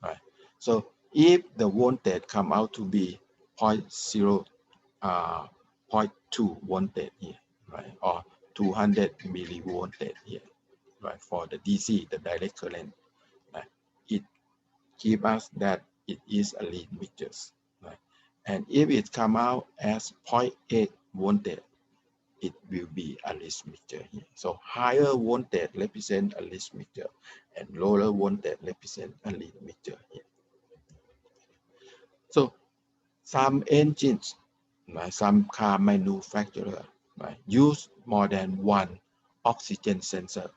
right? So if the voltage come out to be 0.0, 0.2 voltage here, right? Or 200 millivoltage here, right? For the DC, the direct current, right? It give us that it is a lead mixture, right? And if it come out as 0.8 voltage, it will be a lead mixture here. So higher voltage represent a lead mixture, and lower voltage represent a lead mixture here. So some engines, right, some car manufacturer, right, use more than one oxygen sensor,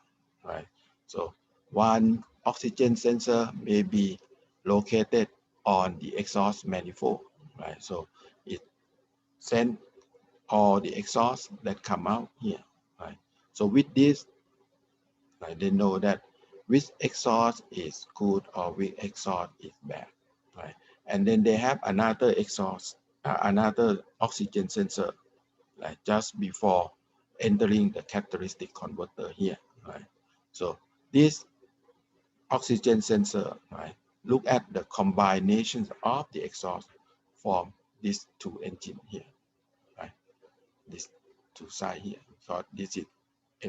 right? So one oxygen sensor may be located on the exhaust manifold, right? So it sends all the exhaust that come out here, right? So with this, right, they know that which exhaust is good or which exhaust is bad, right? And then they have another exhaust, another oxygen sensor, like just before entering the characteristic converter here, right? So this oxygen sensor, right, look at the combinations of the exhaust from these two engines here, right? This two side here. So this is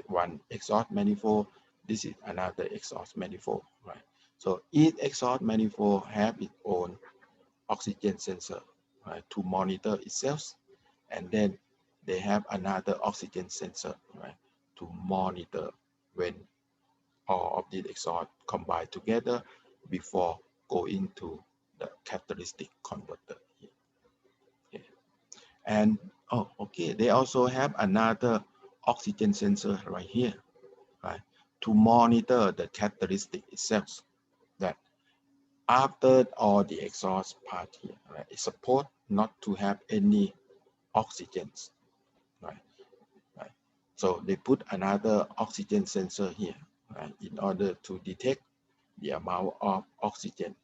one exhaust manifold. This is another exhaust manifold, right? So each exhaust manifold have its own oxygen sensor, right, to monitor itself, and then they have another oxygen sensor, right, to monitor when all of these exhaust combine together before going to the characteristic converter here. Okay. And oh, okay, they also have another oxygen sensor right here, right, to monitor the characteristic itself, that after all the exhaust part here, right, it's supposed not to have any oxygens, right? Right. So they put another oxygen sensor here, right, in order to detect the amount of oxygen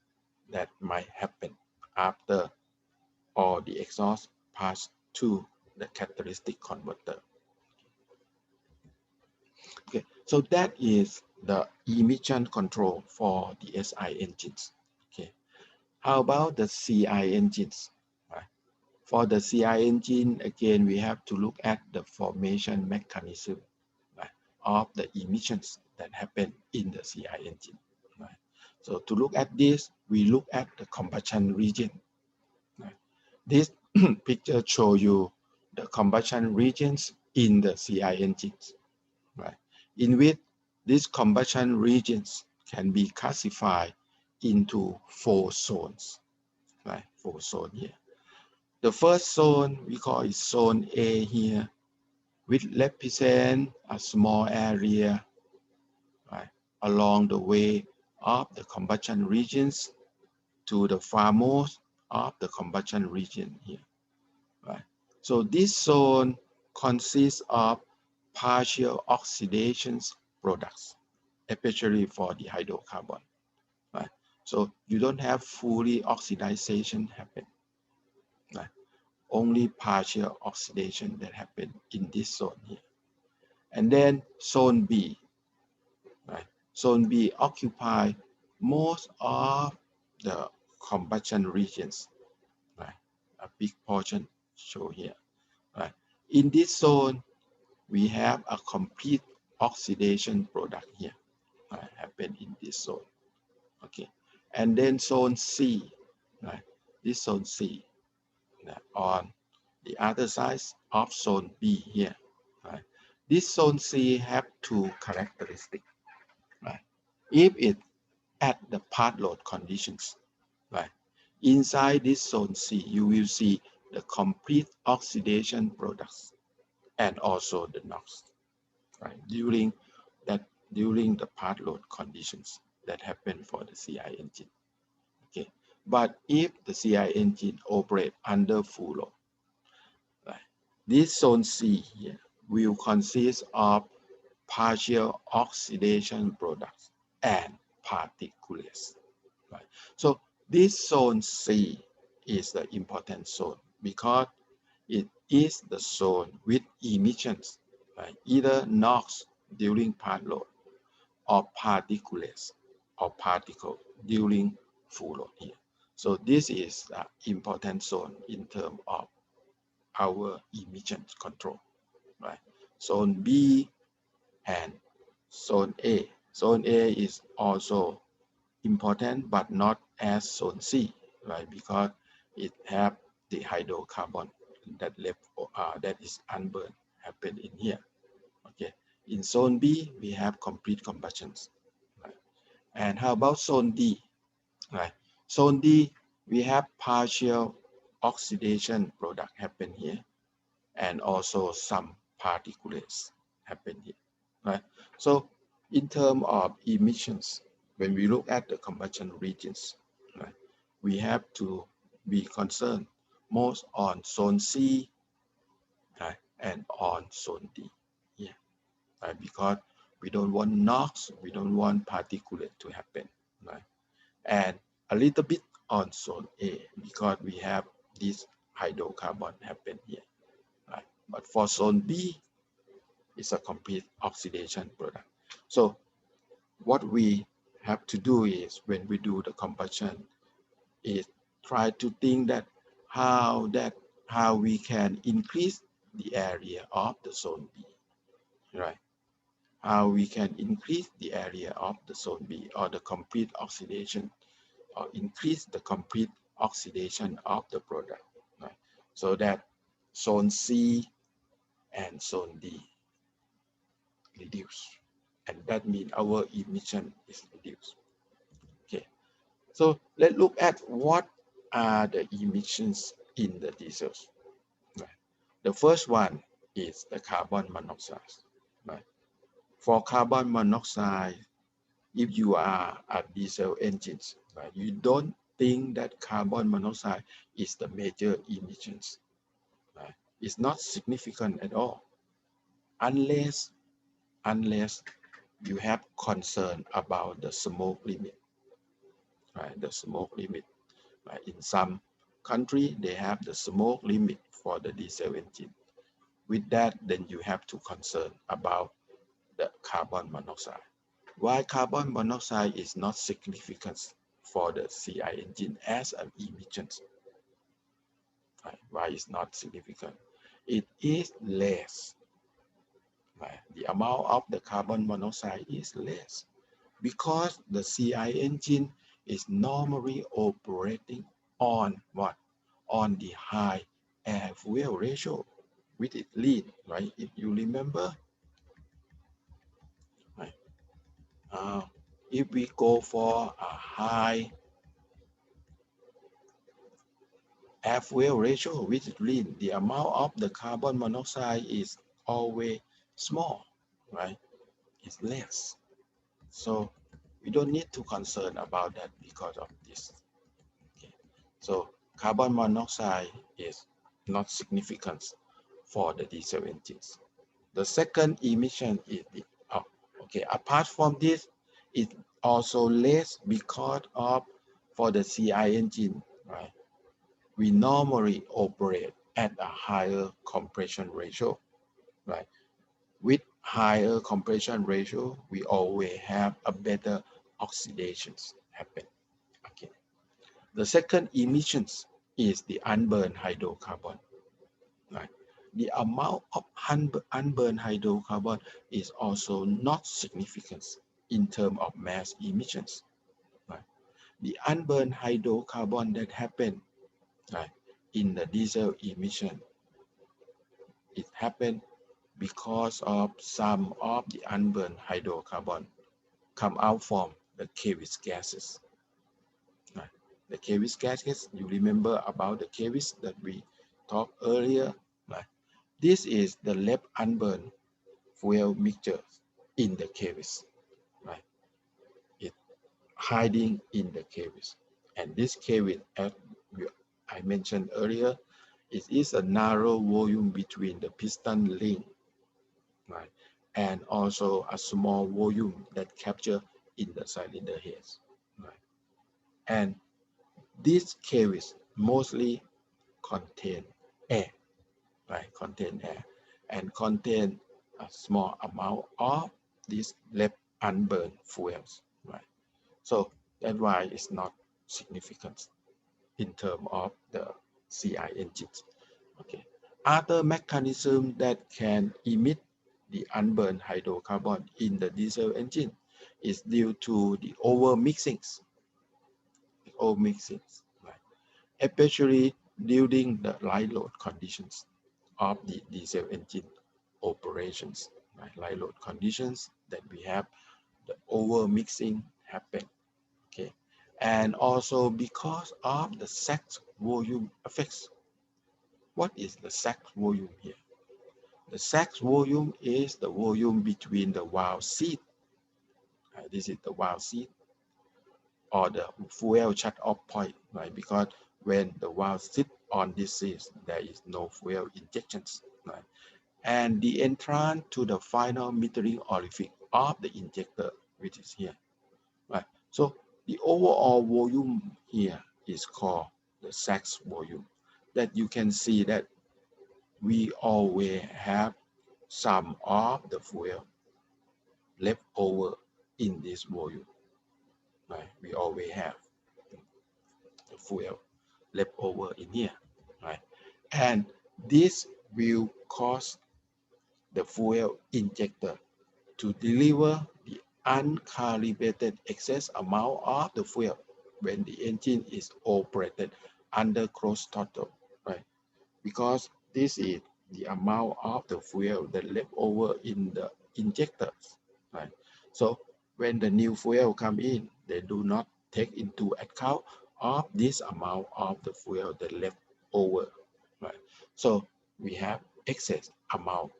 that might happen after all the exhaust pass to the characteristic converter. Okay, so that is the emission control for the SI engines. Okay, how about the CI engines? Right. For the CI engine, again, we have to look at the formation mechanism, right, of the emissions that happen in the CI engine. Right. So to look at this, we look at the combustion region. Right. This picture shows you the combustion regions in the CI engines, right, in which these combustion regions can be classified into 4 zones, right, 4 zones here. The first zone, we call it zone A here, which represent a small area, right, along the way of the combustion regions to the farmost of the combustion region here, right? So this zone consists of partial oxidation products, especially for the hydrocarbon, right? So you don't have fully oxidation happen, right? Only partial oxidation that happen in this zone here. And then zone B, right? Zone B occupy most of the combustion regions, right? A big portion shown here, right? In this zone, we have a complete oxidation product here, right? Happen in this zone, okay? And then zone C, right? This zone C, right, on the other side of zone B here, right? This zone C have two characteristics, right? If it at the part load conditions, right? Inside this zone C, you will see the complete oxidation products and also the NOx, right? During the part load conditions that happen for the CI engine, okay? But if the CI engine operate under full load, right, this zone C here will consist of partial oxidation products and particulates. Right? So this zone C is the important zone because it is the zone with emissions, right? Either NOx during part load or particulates or particle during full load here. So this is the important zone in terms of our emissions control, right? Zone B and zone A. Zone A is also important, but not as zone C, right? Because it have the hydrocarbon that left that is unburned happen in here. Okay. In zone B, we have complete combustions. Right? And how about zone D? Right. Zone D, we have partial oxidation product happen here, and also some particulates happen here. Right. So in terms of emissions, when we look at the combustion regions, right, we have to be concerned most on zone C, right, and on zone D. Yeah, right, because we don't want NOx, we don't want particulate to happen, right? And a little bit on zone A because we have this hydrocarbon happen here, right? But for zone B, it's a complete oxidation product. So what we have to do is when we do the combustion is try to think that how we can increase the area of the zone B, right? How we can increase the area of the zone B or the complete oxidation or increase the complete oxidation of the product, right? So that zone C and zone D reduce, and that means our emission is reduced. Okay, so let's look at what are the emissions in the diesels. Right? The first one is the carbon monoxide. Right? For carbon monoxide, if you are a diesel engines, right, you don't think that carbon monoxide is the major emissions. Right? It's not significant at all, unless you have concern about the smoke limit. Right? The smoke limit. Right? In some country, they have the smoke limit for the diesel engine. With that, then you have to concern about the carbon monoxide. Why carbon monoxide is not significant for the CI engine as an emission? Right? Why it's not significant? It is less. Right? The amount of the carbon monoxide is less because the CI engine is normally operating on what? On the high air fuel ratio, which is lean, right? If you remember, right? If we go for a high air fuel ratio, which is lean, the amount of the carbon monoxide is always small, right? It's less. So we don't need to concern about that because of this. Okay. So carbon monoxide is not significant for the diesel engines. The second emission is the, okay, apart from this, it also less because of for the CI engine, right? We normally operate at a higher compression ratio, right? With higher compression ratio, we always have a better oxidations happen. Okay. The second emissions is the unburned hydrocarbon. Right? The amount of unburned hydrocarbon is also not significant in terms of mass emissions. Right? The unburned hydrocarbon that happen, right, in the diesel emission, it happened because of some of the unburned hydrocarbon come out from the Kevich gases. Right? The Kevich gases, you remember about the Kevich that we talked earlier. Right? This is the left unburned fuel mixture in the Kevich. Right? It hiding in the Kevich. And this Kevich, as I mentioned earlier, it is a narrow volume between the piston ring, right, and also a small volume that capture in the cylinder heads, right? And these cavities mostly contain air, right? Contain air and contain a small amount of these left unburned fuels, right? So that's why it's not significant in terms of the CI engines. Okay. Other mechanism that can emit the unburned hydrocarbon in the diesel engine is due to the over-mixings, right? Especially during the light load conditions of the diesel engine operations, right? Light load conditions that we have, the over-mixing happen, okay? And also because of the sack volume effects. What is the sack volume here? The sack volume is the volume between the valve seat, this is the valve seat, or the fuel shut-off point, right? Because when the valve sits on this seat, there is no fuel injections, right? And the entrance to the final metering orifice of the injector, which is here, right? So the overall volume here is called the sack volume. That you can see that we always have some of the fuel left over in this volume, right? We always have the fuel left over in here, right? And this will cause the fuel injector to deliver the uncalibrated excess amount of the fuel when the engine is operated under closed throttle, right? Because this is the amount of the fuel that left over in the injectors, right? So when the new fuel come in, they do not take into account of this amount of the fuel that left over, right? So we have excess amount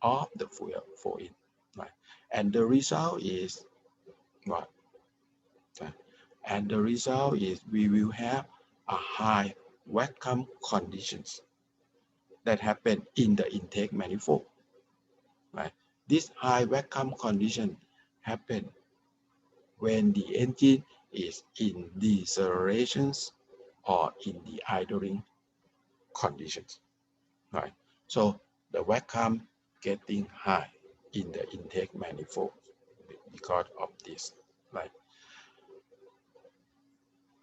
of the fuel for it, right? And the result is what? Right? And the result is we will have a high vacuum conditions that happen in the intake manifold, right? This high vacuum condition happen when the engine is in decelerations or in the idling conditions, right? So the vacuum getting high in the intake manifold because of this, right?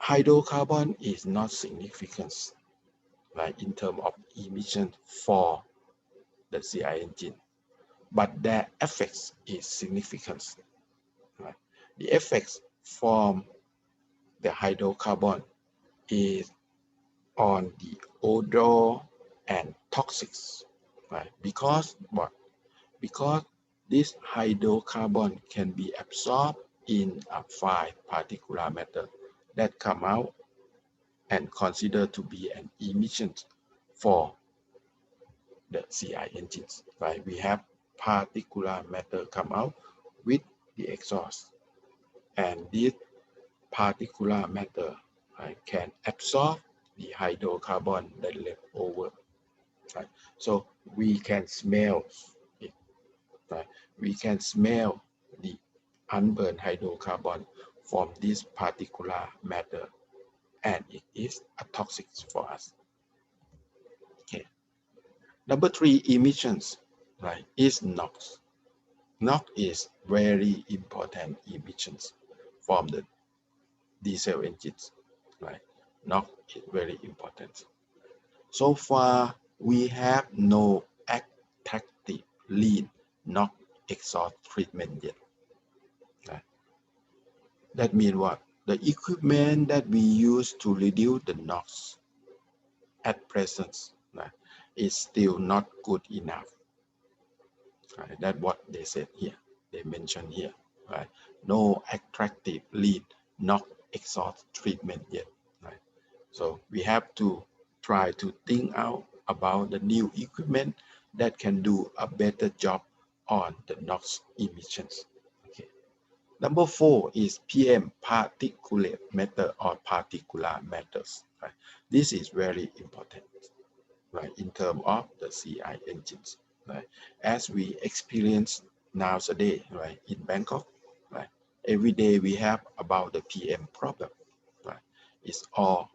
Hydrocarbon is not significant, right, in terms of emission for the CI engine, but their effects is significant, right? The effects from the hydrocarbon is on the odor and toxics, right? Because what? Because this hydrocarbon can be absorbed in a fine particulate matter that come out and considered to be an emission for the CI engines, right? We have particulate matter come out with the exhaust, and this particulate matter, right, can absorb the hydrocarbon that left over, right? So we can smell it, right? We can smell the unburned hydrocarbon from this particulate matter, and it is a toxic for us. Okay. Number 3 emissions, right, is NOx. NOx is very important emissions from the diesel engines, right? NOx is very important. So far, we have no attractive lean NOx exhaust treatment yet. Right? That means what? The equipment that we use to reduce the NOx at present, right, is still not good enough. Right? That's what they said here. They mentioned here. Right? No attractive lean NOx exhaust treatment yet. Right? So we have to try to think out about the new equipment that can do a better job on the NOx emissions. Okay. Number 4 is PM, particulate matter or particulate matters. Right? This is very important, right, in terms of the CI engines. Right? As we experience nowadays, right, in Bangkok, right? every day we have about the PM problem, right? It's all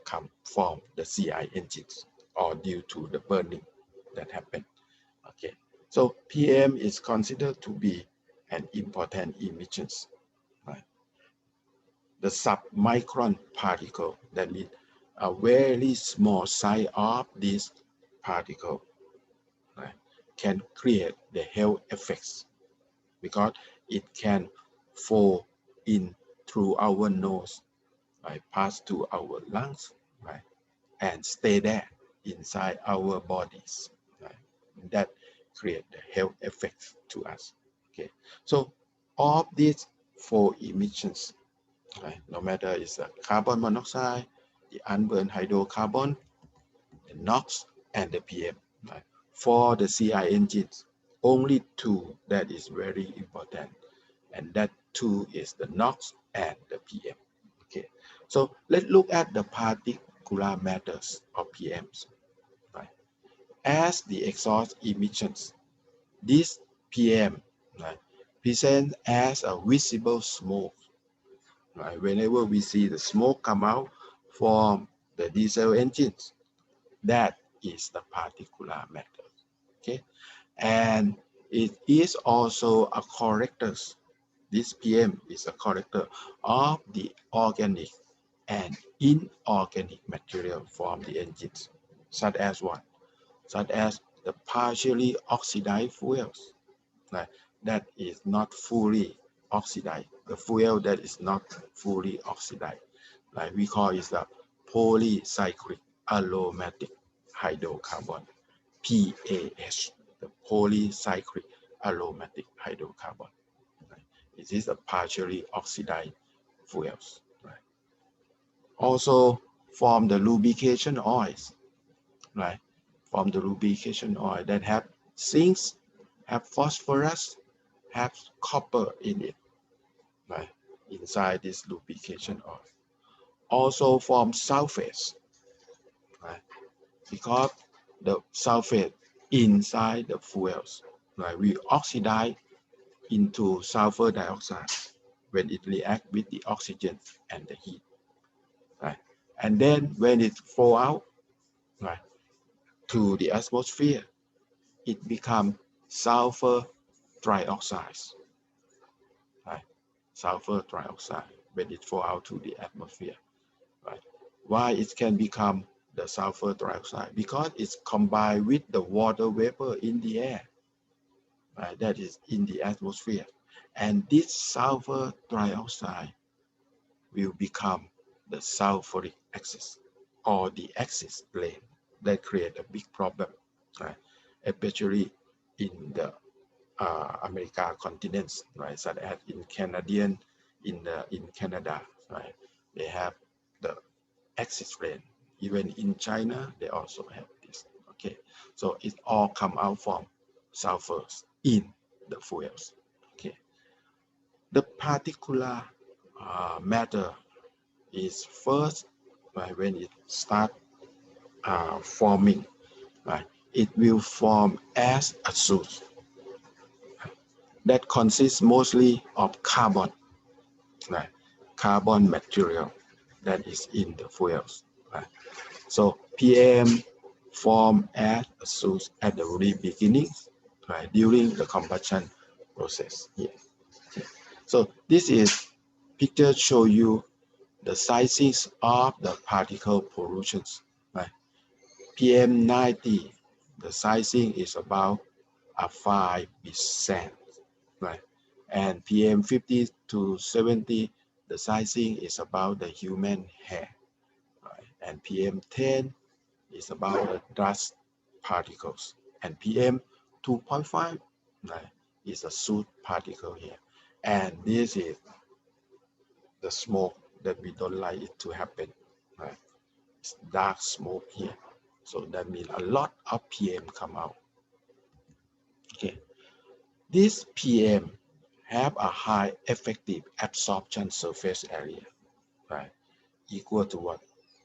come from the CI engines or due to the burning that happened. Okay, so PM is considered to be an important emissions, right? The submicron particle, that means a very small size of this particle, right, can create the health effects because it can fall in through our nose, right, pass to our lungs, right, and stay there inside our bodies, right? That create the health effects to us. Okay, so all these four emissions, right, no matter it's the carbon monoxide, the unburned hydrocarbon, the NOx, and the PM, right? For the CI engines, only two that is very important, and that two is the NOx and the PM. Okay, so let's look at the particular matters of PMs. Right? As the exhaust emissions, this PM, right, present as a visible smoke. Right? Whenever we see the smoke come out from the diesel engines, that is the particular matter. Okay, and it is also a corrector. This PM is a corrector of the organic and inorganic material from the engines, such as what? Such as the partially oxidized fuels, right, that is not fully oxidized. The fuel that is not fully oxidized, like we call it the polycyclic aromatic hydrocarbon, PAH, the polycyclic aromatic hydrocarbon. Right? It is a partially oxidized fuels. Right? Also from the lubrication oils, right? From the lubrication oil that have zinc, have phosphorus, have copper in it, right? Inside this lubrication oil. Also from sulfates, right? Because the sulfate inside the fuels, right? We oxidize into sulfur dioxide when it reacts with the oxygen and the heat, right? And then when it fall out, right, to the atmosphere, it becomes sulfur trioxide, right? Sulfur trioxide when it fall out to the atmosphere, right? Why it can become the sulfur trioxide? Because it's combined with the water vapor in the air, right? That is in the atmosphere. And this sulfur trioxide will become the sulfuric axis or the axis plane that create a big problem, right? Especially in the America continents, right? Such as in in Canada, right? They have the axis plane. Even in China, they also have this. Okay, so it all come out from sulfurs in the fuels. Okay, the particular matter is first, right, when it start forming, right, it will form as a soot that consists mostly of carbon, right, carbon material that is in the fuels, right. So PM form as a soot at the very beginning, right, during the combustion process here. So this is picture show you the sizes of the particle pollutions, right? PM90, the sizing is about a 5%, right? And PM50 to 70, the sizing is about the human hair, right? And PM10 is about the dust particles, and PM2.5, right, is a soot particle here. And this is the smoke that we don't like it to happen, right? It's dark smoke here. So that means a lot of PM come out. Okay. This PM have a high effective absorption surface area, right? Equal to what?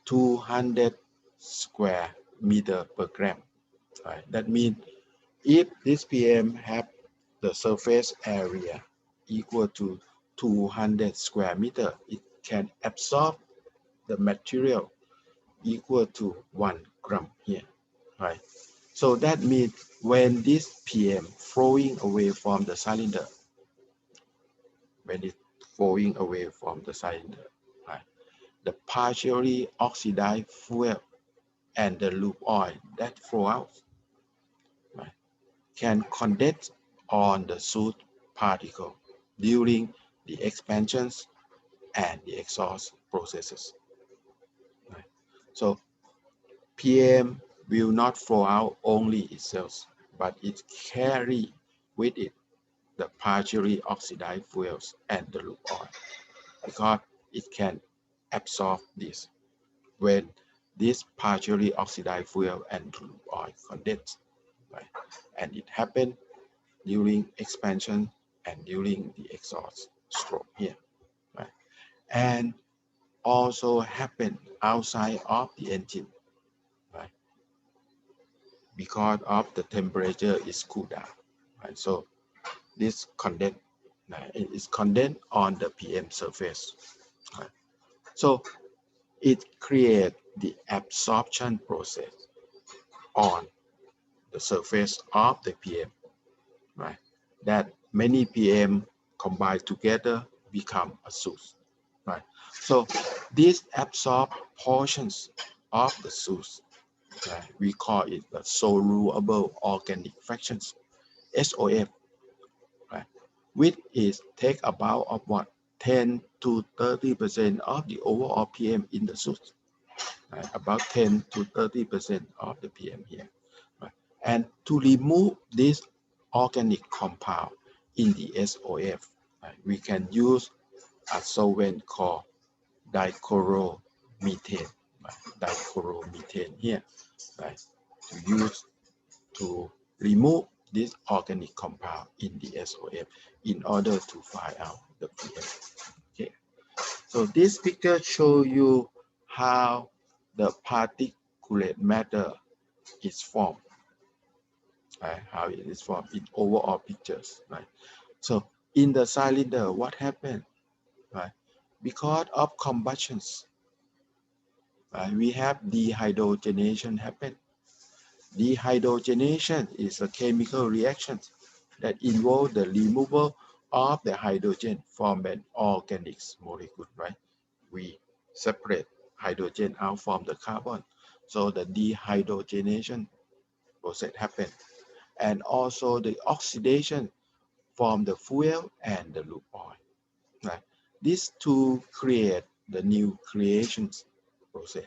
200 square meter per gram, right? That means if this PM have the surface area equal to 200 square meter, it can absorb the material equal to 1 gram here, right? So that means when this PM flowing away from the cylinder, when it's flowing away from the cylinder, right, the partially oxidized fuel and the lube oil that flow out, right, can condense on the soot particle during the expansions and the exhaust processes. Right? So PM will not flow out only itself, but it carry with it the partially oxidized fuels and the lube oil, because it can absorb this when this partially oxidized fuel and lube oil condense, right? And it happens during expansion and during the exhaust stroke here, right? And also happen outside of the engine, right? Because of the temperature is cooled down, right? So this condense, right, it is condensed on the PM surface, right? So it creates the absorption process on the surface of the PM, right? That many PM combined together become a source, right? So these absorbed portions of the source, right, we call it the soluble organic fractions, SOF, right? Which is take about of what 10 to 30% of the overall PM in the source, right? About 10 to 30% of the PM here, right? And to remove this organic compound in the SOF, right, we can use a solvent called dichloromethane, right? Dichloromethane here, right? To use to remove this organic compound in the SOF in order to find out the PM. Okay, so this picture shows you how the particulate matter is formed, right? How it is formed in overall pictures, right? So in the cylinder, what happened, right? Because of combustions, right, we have dehydrogenation happen. Dehydrogenation is a chemical reaction that involves the removal of the hydrogen from an organic molecule, right? We separate hydrogen out from the carbon. So the dehydrogenation process happen. And also the oxidation from the fuel and the lube oil, right? These two create the nucleation process.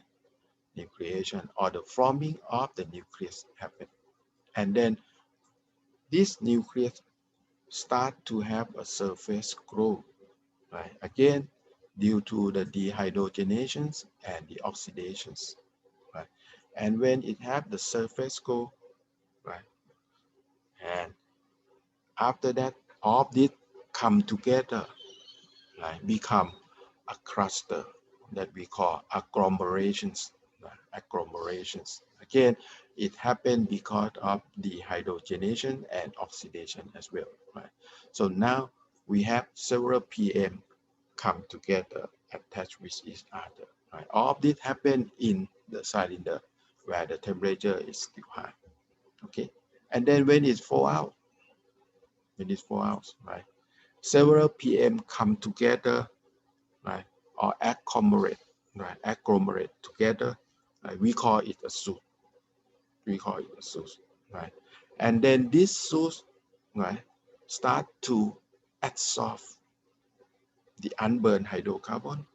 Nucleation or the forming of the nucleus happen. And then this nucleus start to have a surface growth, right? Again, due to the dehydrogenations and the oxidations, right? And when it have the surface growth, right? And after that, all of this come together, right? Become a cluster that we call agglomerations, right? Agglomerations. Again, it happened because of dehydrogenation and oxidation as well, right? So now we have several PM come together, attached with each other, right? All of this happen in the cylinder where the temperature is still high, okay? And then when it fall out, right? Several PM come together, right? Or agglomerate, right? Agglomerate together, right? We call it a soot. We call it a soot, right? And then this soot, right, start to absorb the unburned hydrocarbon,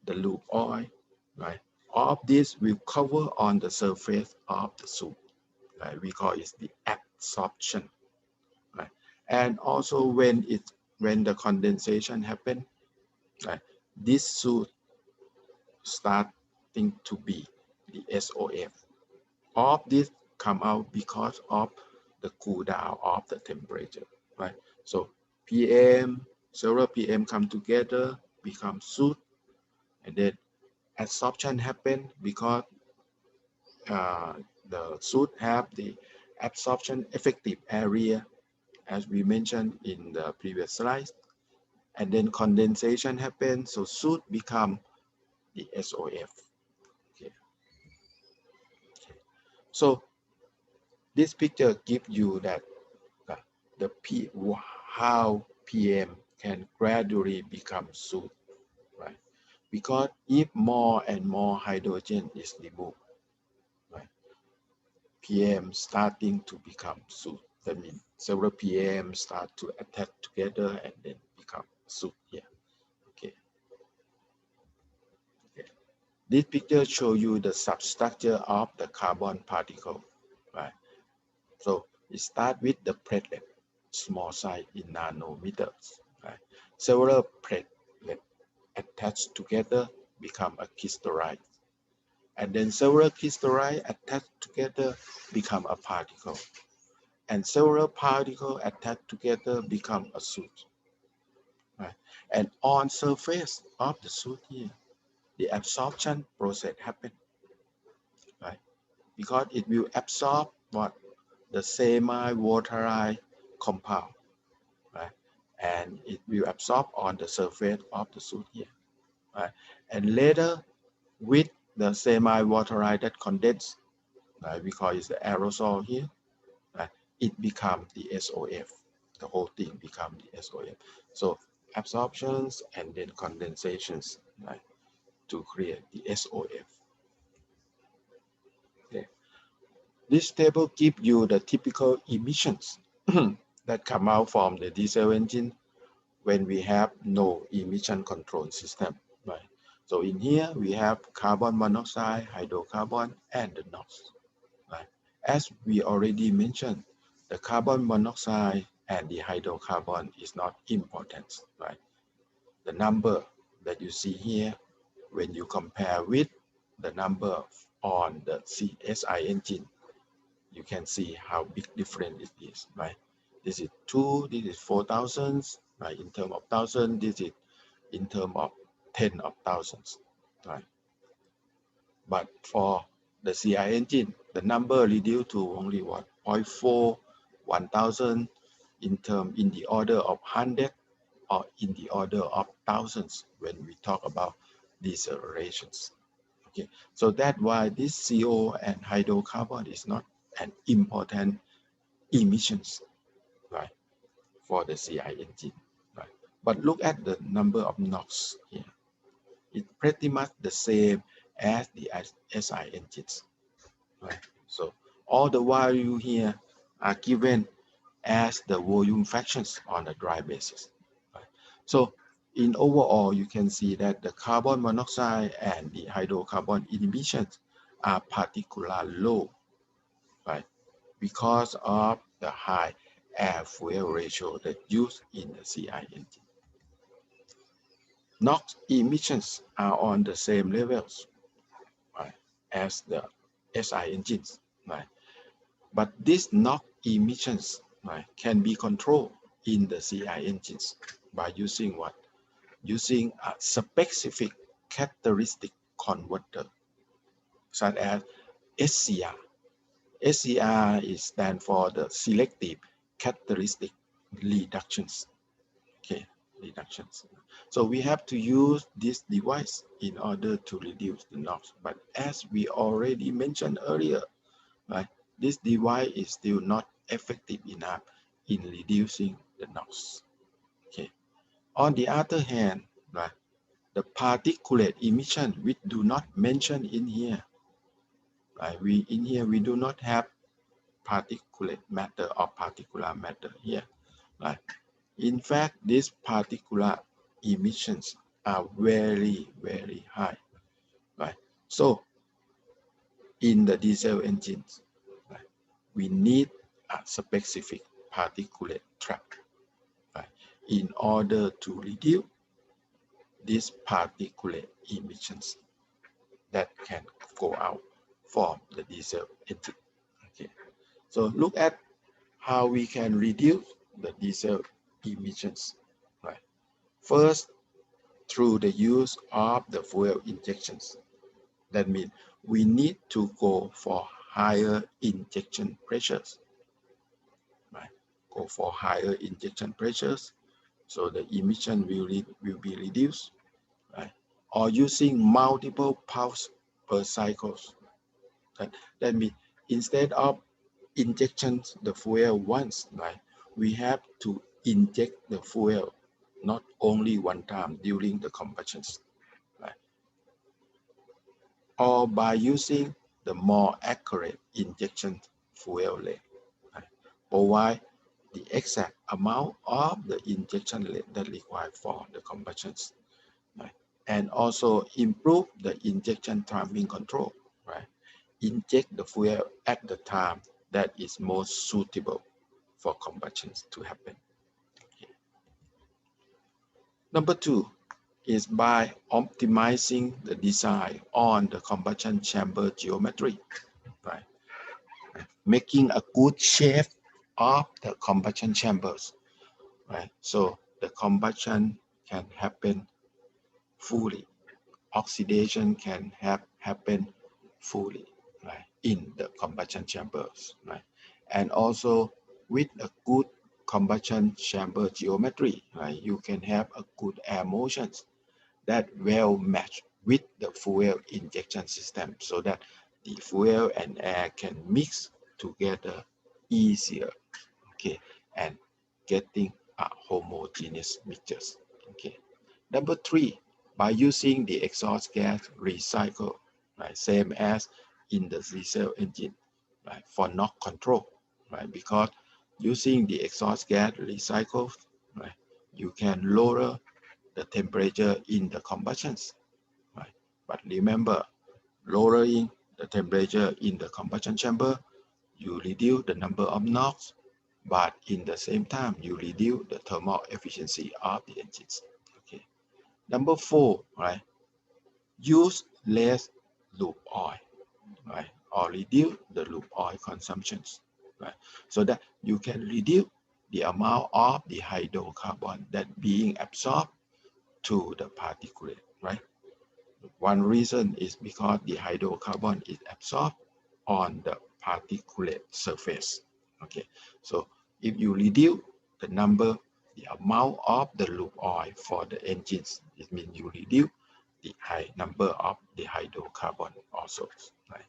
the lube oil, right? All of this will cover on the surface of the soot, right? We call it the absorption, right? And also when the condensation happen, right, this soot starting to be the SOF. All of this come out because of the cool down of the temperature, right? So PM, several PM come together, become soot, and then absorption happen because the soot have the absorption effective area as we mentioned in the previous slide, and then condensation happens, so soot become the SOF. Okay. So this picture gives you that the how PM can gradually become soot, right? Because if more and more hydrogen is removed, right, PM starting to become soot. That means several PM start to attach together and then become soot here. Okay. Okay. This picture shows you the substructure of the carbon particle, right? So it starts with the platelet, small size in nanometers, right? Several platelets attached together become a crystalline, and then several crystalline attached together become a particle, and several particles attached together become a soot, right? And on surface of the soot here, the absorption process happen, right? Because it will absorb what the semi-waterized compound, right? And it will absorb on the surface of the soot here, right? And later with the semi-waterized that condense, right? We call it the aerosol here, right? It becomes the SOF. The whole thing becomes the SOF. So absorptions and then condensations, right? To create the SOF. Okay. This table gives you the typical emissions that come out from the diesel engine when we have no emission control system, right? So in here we have carbon monoxide, hydrocarbon, and the NOx, right? As we already mentioned, the carbon monoxide and the hydrocarbon is not important, right? The number that you see here, when you compare with the number on the CSI engine, you can see how big difference it is, right? This is 2, this is 4,000, right? In terms of thousand, this is in terms of 10 of thousands, right? But for the CI engine, the number reduced to only what, 0.4, 1,000 in the order of 100 or in the order of thousands when we talk about these relations. Okay, so that's why this CO and hydrocarbon is not an important emissions, right, for the CI engine, right? But look at the number of NOx here. It's pretty much the same as the SI engines, right? So all the value here are given as the volume fractions on a dry basis, right? So in overall, you can see that the carbon monoxide and the hydrocarbon emissions are particularly low, right? Because of the high air-fuel ratio that used in the CI engine. NOx emissions are on the same levels, right, as the SI engines, right? But these NOx emissions, right, can be controlled in the CI engines by using what? Using a specific characteristic converter, such as SCR. SCR is stand for the selective characteristic reductions. Okay, reductions. So we have to use this device in order to reduce the NOx. But as we already mentioned earlier, right, this device is still not effective enough in reducing the NOx. Okay. On the other hand, right, the particulate emission we do not mention in here. Right, we do not have particulate matter or particulate matter here. Right. In fact, these particular emissions are very, very high, right? So in the diesel engines, right, we need a specific particulate trap, right, in order to reduce these particulate emissions that can go out from the diesel engine. Okay, so look at how we can reduce the diesel emissions, right? First, through the use of the fuel injections. That means we need to go for higher injection pressures, right? go for higher injection pressures, so the emission will be reduced, right? Or using multiple pulse per cycles. That means instead of injection the fuel once, right, we have to inject the fuel not only one time during the combustions, right? Or by using the more accurate injection fuel rate, right? Provide the exact amount of the injection rate that required for the combustions, right? And also improve the injection timing control, right? Inject the fuel at the time that is most suitable for combustions to happen. Okay. Number two is by optimizing the design on the combustion chamber geometry, right? Making a good shape of the combustion chambers, right? So the combustion can happen fully. Oxidation can happen fully, right, in the combustion chambers, right? And also with a good combustion chamber geometry, right, you can have a good air motions that well match with the fuel injection system, so that the fuel and air can mix together easier, okay, and getting a homogeneous mixtures, okay. Number three, by using the exhaust gas recycle, right, same as in the diesel engine, right, for NOx control, right, because using the exhaust gas recycle, right, you can lower the temperature in the combustions, right? But remember, lowering the temperature in the combustion chamber, you reduce the number of NOx, but in the same time, you reduce the thermal efficiency of the engines. Okay. Number four, right? Use less lube oil, right? Or reduce the lube oil consumptions, right? So that you can reduce the amount of the hydrocarbon that being absorbed to the particulate, right? One reason is because the hydrocarbon is absorbed on the particulate surface. Okay, so if you reduce the amount of the lube oil for the engines, it means you reduce the high number of the hydrocarbon also. Right?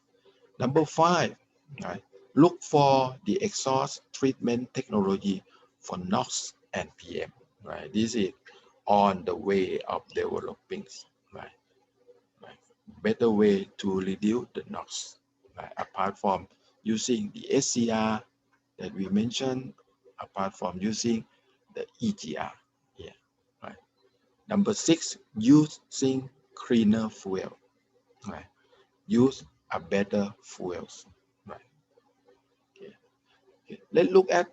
Number five, right? Look for the exhaust treatment technology for NOx and PM. Right, this is on the way of developing. Right. Better way to reduce the NOx, right? Apart from using the SCR that we mentioned, apart from using the EGR here, right? Number six, using cleaner fuel, right? Use a better fuels, right? Okay. Okay. Let's look at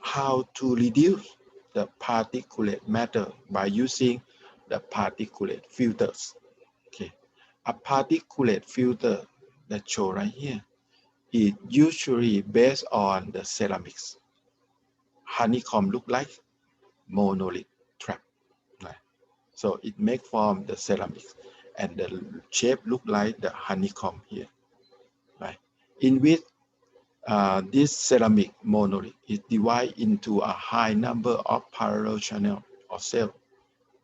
how to reduce the particulate matter by using the particulate filters. Okay. A particulate filter that show right here is usually based on the ceramics. Honeycomb look like monolith trap, right? So it make from the ceramics, and the shape look like the honeycomb here, right? In which this ceramic monolith is divided into a high number of parallel channel or cell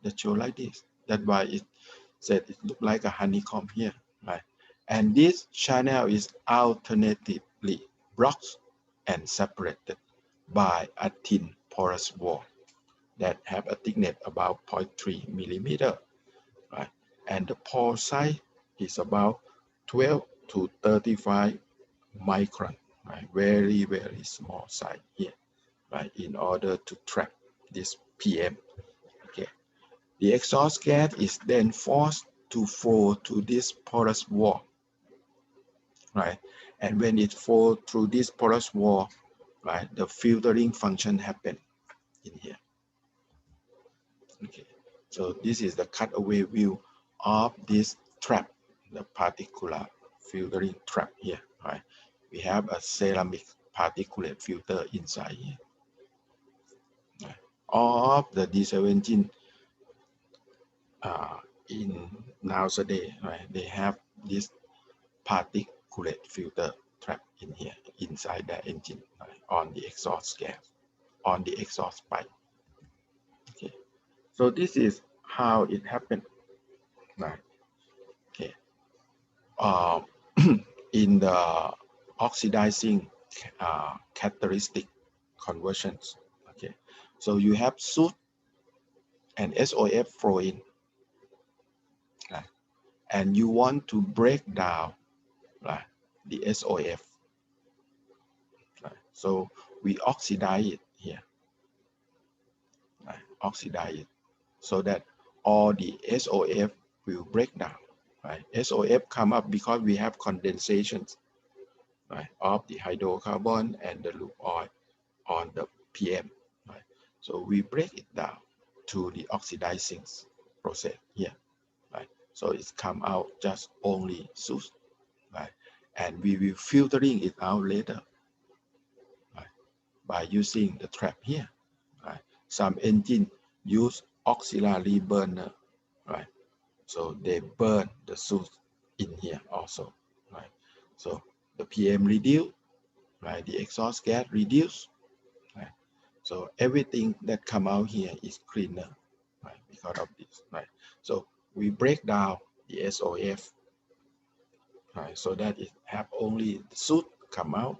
that show like this. That's why it said it look like a honeycomb here, right? And this channel is alternatively blocked and separated by a thin porous wall that have a thickness about 0.3 millimeter, right? And the pore size is about 12 to 35 micron, right? Very, very small size here, right? In order to trap this PM, okay? The exhaust gas is then forced to fall to this porous wall, right? And when it falls through this porous wall, right, the filtering function happen in here. Okay, so this is the cutaway view of this trap, the particular filtering trap here, right? We have a ceramic particulate filter inside here. Right? All of the diesel engine in nowadays, right, they have this particulate filter trap in here inside the engine, right, on the exhaust gas. on the exhaust pipe. Okay, so this is how it happened. Right. Okay, uh, in the oxidizing characteristic conversions. Okay, so you have soot and SOF flow in, right? And you want to break down, right, the SOF. Right? So we oxidize it here, right? Oxidize it so that all the SOF will break down. Right? SOF come up because we have condensations, right, of the hydrocarbon and the lube oil on the PM. Right? So we break it down to the oxidizing process here. Right? So it's come out just only soot, right? And we will filtering it out later, right, by using the trap here. Right? Some engine use auxiliary burner, right? So they burn the soot in here also, right? So the PM reduce, right? The exhaust gas reduce, right? So everything that come out here is cleaner, right? Because of this, right? So we break down the SOF, right? So that it have only the soot come out,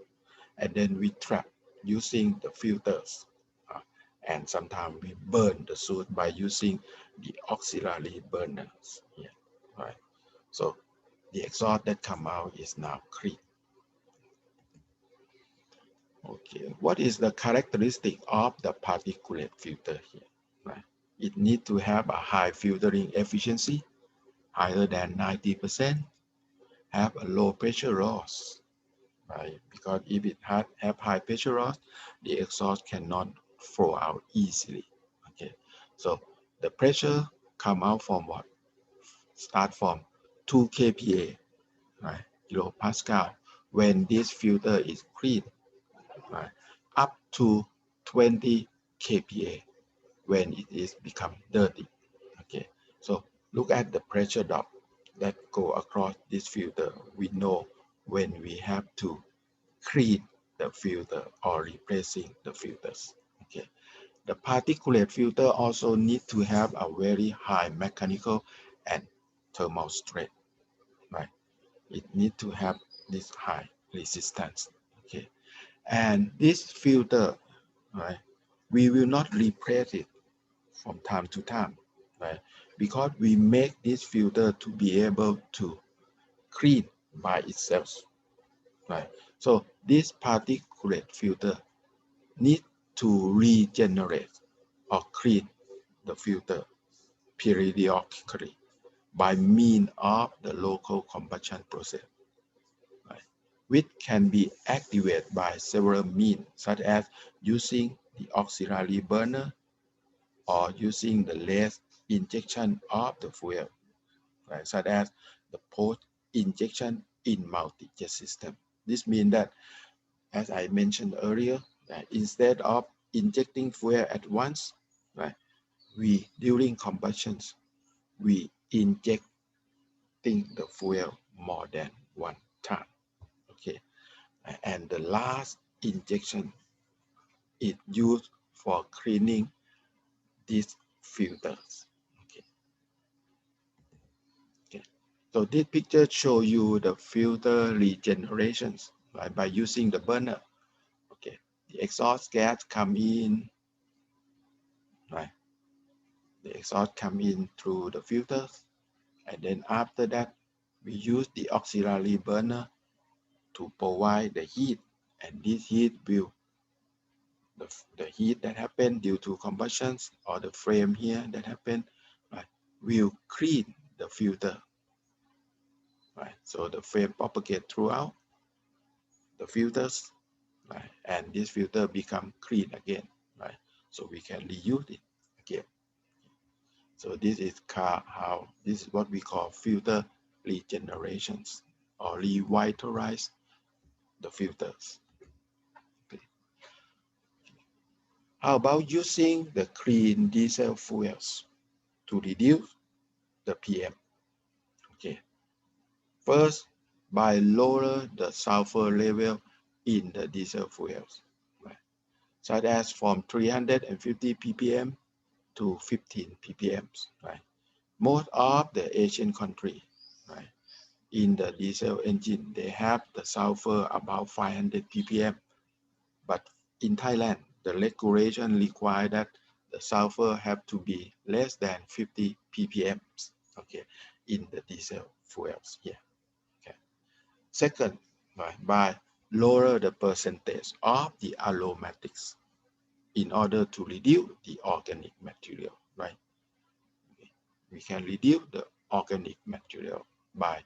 and then we trap using the filters. And sometimes we burn the soot by using the auxiliary burners here, right? So the exhaust that come out is now clean. Okay, what is the characteristic of the particulate filter here? Right? It needs to have a high filtering efficiency, higher than 90%, have a low pressure loss, right? Because if it have high pressure loss, the exhaust cannot flow out easily. Okay, so the pressure come out from what? Start from 2 kPa, right? Kilopascal. When this filter is clean, right, up to 20 kPa when it is become dirty. Okay, so look at the pressure drop that go across this filter. We know when we have to clean the filter or replacing the filters. Okay, the particulate filter also need to have a very high mechanical and thermal strength, right? It need to have this high resistance. Okay, and this filter, right, we will not replace it from time to time, right? Because we make this filter to be able to clean by itself, right? So this particulate filter need to regenerate or clean the filter periodically by means of the local combustion process, right, which can be activated by several means, such as using the auxiliary burner or using the less injection of the fuel, right, such as the post injection in multi-jet system. This means that, as I mentioned earlier, that instead of injecting fuel at once, right, we during combustions we injecting the fuel more than one time. Okay, and the last injection is used for cleaning these filters. Okay. Okay. So this picture show you the filter regenerations, right, by using the burner. Okay, the exhaust gas come in, right? The exhaust come in through the filters, and then after that, we use the auxiliary burner to provide the heat, and this heat will the heat that happen due to combustions or the flame here that happen, right, will clean the filter, right? So the flame propagate throughout the filters, right? And this filter become clean again, right? So we can reuse it again. So this is how this is what we call filter regenerations or revitalize the filters. Okay. How about using the clean diesel fuels to reduce the PM? Okay. First, by lower the sulfur level in the diesel fuels. Right? such as from 350 ppm to 15 ppm, right? Most of the Asian country, right, in the diesel engine, they have the sulfur about 500 ppm, but in Thailand, the regulation require that the sulfur have to be less than 50 ppm, okay, in the diesel fuels here. Okay. Second, right, by lower the percentage of the aromatics in order to reduce the organic material, right? We can reduce the organic material by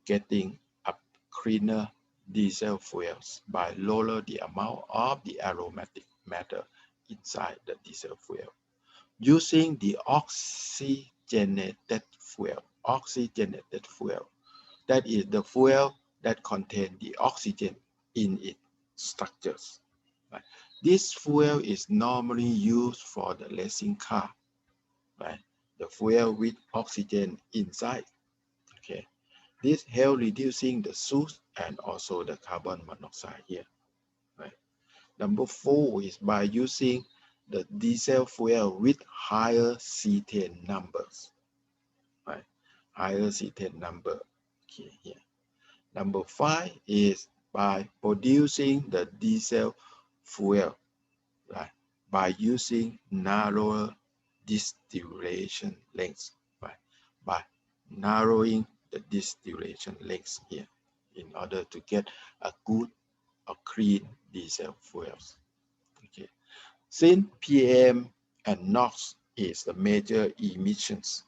getting a cleaner diesel fuels by lower the amount of the aromatic matter inside the diesel fuel. Using the oxygenated fuel, that is the fuel that contains the oxygen in its structures. Right? This fuel is normally used for the racing car, right? The fuel with oxygen inside. Okay, this helps reducing the soot and also the carbon monoxide here. Right? Number 4 is by using the diesel fuel with higher cetane numbers. Right? Higher cetane number. Okay, here. Number 5 is by producing the diesel fuel, right, by using narrower distillation lengths, right, by narrowing the distillation lengths here in order to get a good or clean diesel fuels. Okay. Since PM and NOx is the major emissions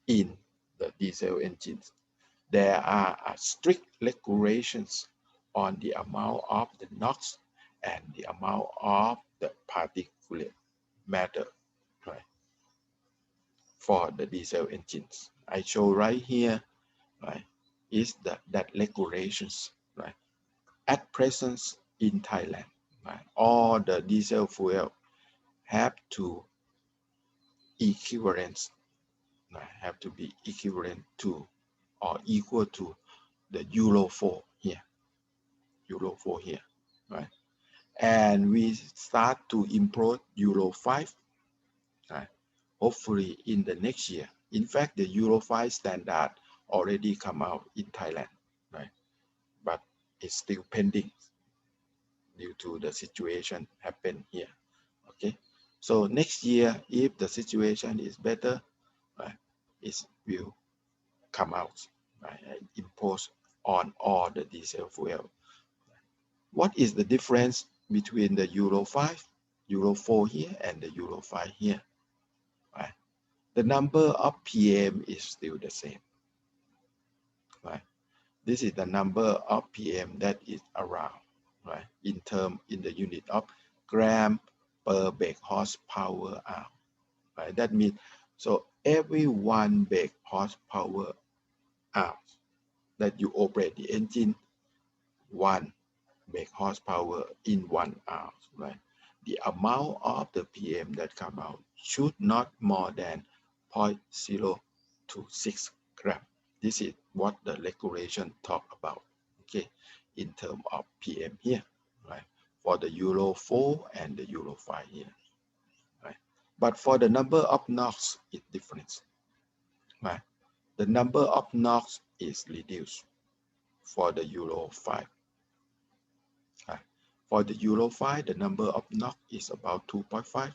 in the diesel engines, there are strict regulations on the amount of the NOx and the amount of the particulate matter, right, for the diesel engines. I show right here, right, is that regulations, right. At present in Thailand, right, all the diesel fuel have to equivalent, right, have to be equivalent to or equal to the Euro 4 here, Euro 4 here, right? And we start to import Euro 5, right? Hopefully in the next year. In fact, the Euro 5 standard already come out in Thailand, right? But it's still pending due to the situation happen here, okay? So next year, if the situation is better, right, it will come out, right, and impose on all the diesel fuel. What is the difference between the Euro 5, Euro 4 here, and the Euro 5 here? Right? The number of PM is still the same. Right? This is the number of PM that is around, right? In the unit of gram per brake horsepower hour. Right? That means so every 1 brake horsepower hour that you operate the engine, 1 brake horsepower in 1 hour, right? The amount of the PM that come out should not more than 0.026 gram. This is what the regulation talk about, okay, in terms of PM here, right? For the Euro 4 and the Euro 5 here, right? But for the number of NOx, it's different, right? The number of NOx is reduced for the Euro 5. For the Euro 5, the number of NOx is about 2.5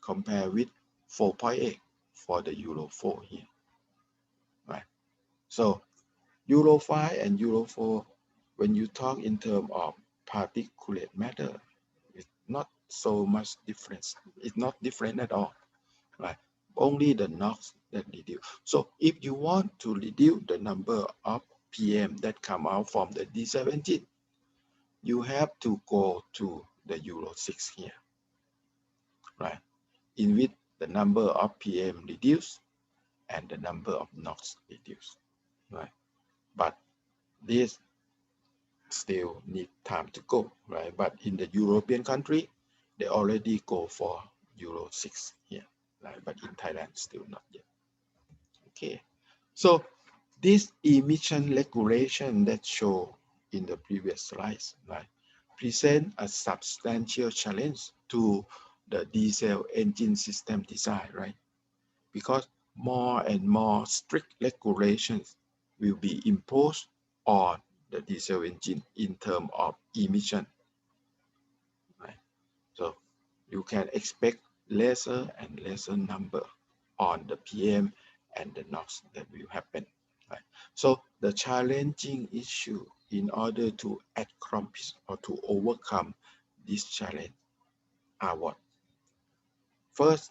compared with 4.8 for the Euro 4 here, right? So Euro 5 and Euro 4, when you talk in terms of particulate matter, it's not so much difference. It's not different at all, right? Only the NOx that reduce. So if you want to reduce the number of PM that come out from the diesel engine, you have to go to the Euro 6 here, right? In which the number of PM reduced and the number of NOx reduced, right? But this still need time to go, right? But in the European country, they already go for Euro 6 here, right? But in Thailand, still not yet. Okay, so this emission regulation that show in the previous slides, right? present a substantial challenge to the diesel engine system design, right? Because more and more strict regulations will be imposed on the diesel engine in terms of emission, right? So you can expect lesser and lesser number on the PM and the NOx that will happen, right? So the challenging issue in order to accomplish or to overcome this challenge are what? First,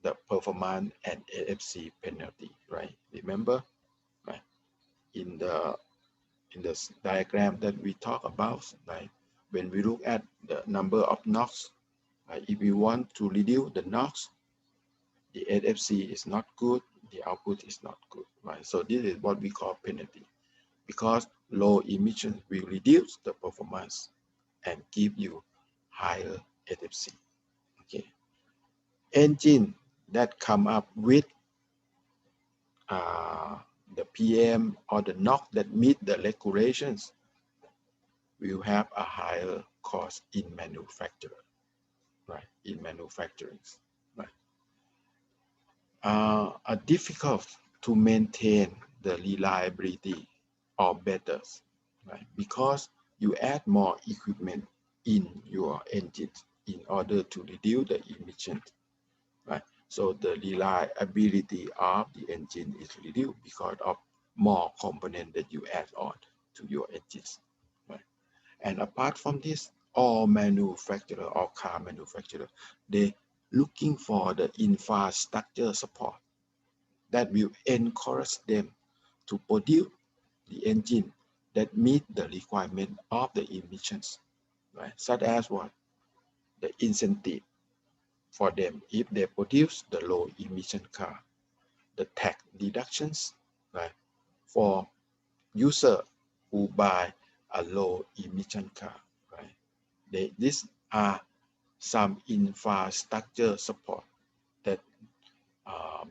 the performance and AFC penalty, right? Remember, right? In the diagram that we talk about, right? When we look at the number of NOx, right? If we want to reduce the NOx, the NFC is not good, the output is not good, right? So this is what we call penalty, because low emission will reduce the performance and give you higher NFC. Okay, engine that come up with the PM or the NOx that meet the regulations will have a higher cost in manufacture, right? In manufacturing, right? Are difficult to maintain the reliability or better, right? Because you add more equipment in your engines in order to reduce the emission, right? So the reliability of the engine is reduced because of more components that you add on to your engines, right? And apart from this, all manufacturer or car manufacturer, they looking for the infrastructure support that will encourage them to produce the engine that meet the requirement of the emissions, right? Such as what? The incentive for them if they produce the low emission car, the tax deductions, right? For user who buy a low emission car, right? These are some infrastructure support that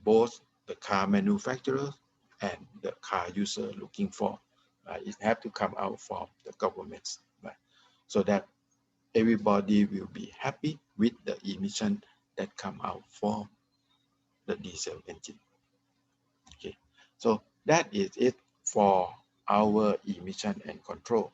both the car manufacturer and the car user looking for. It have to come out from the governments, right? So that everybody will be happy with the emission that come out from the diesel engine. Okay, so that is it for our emission and control.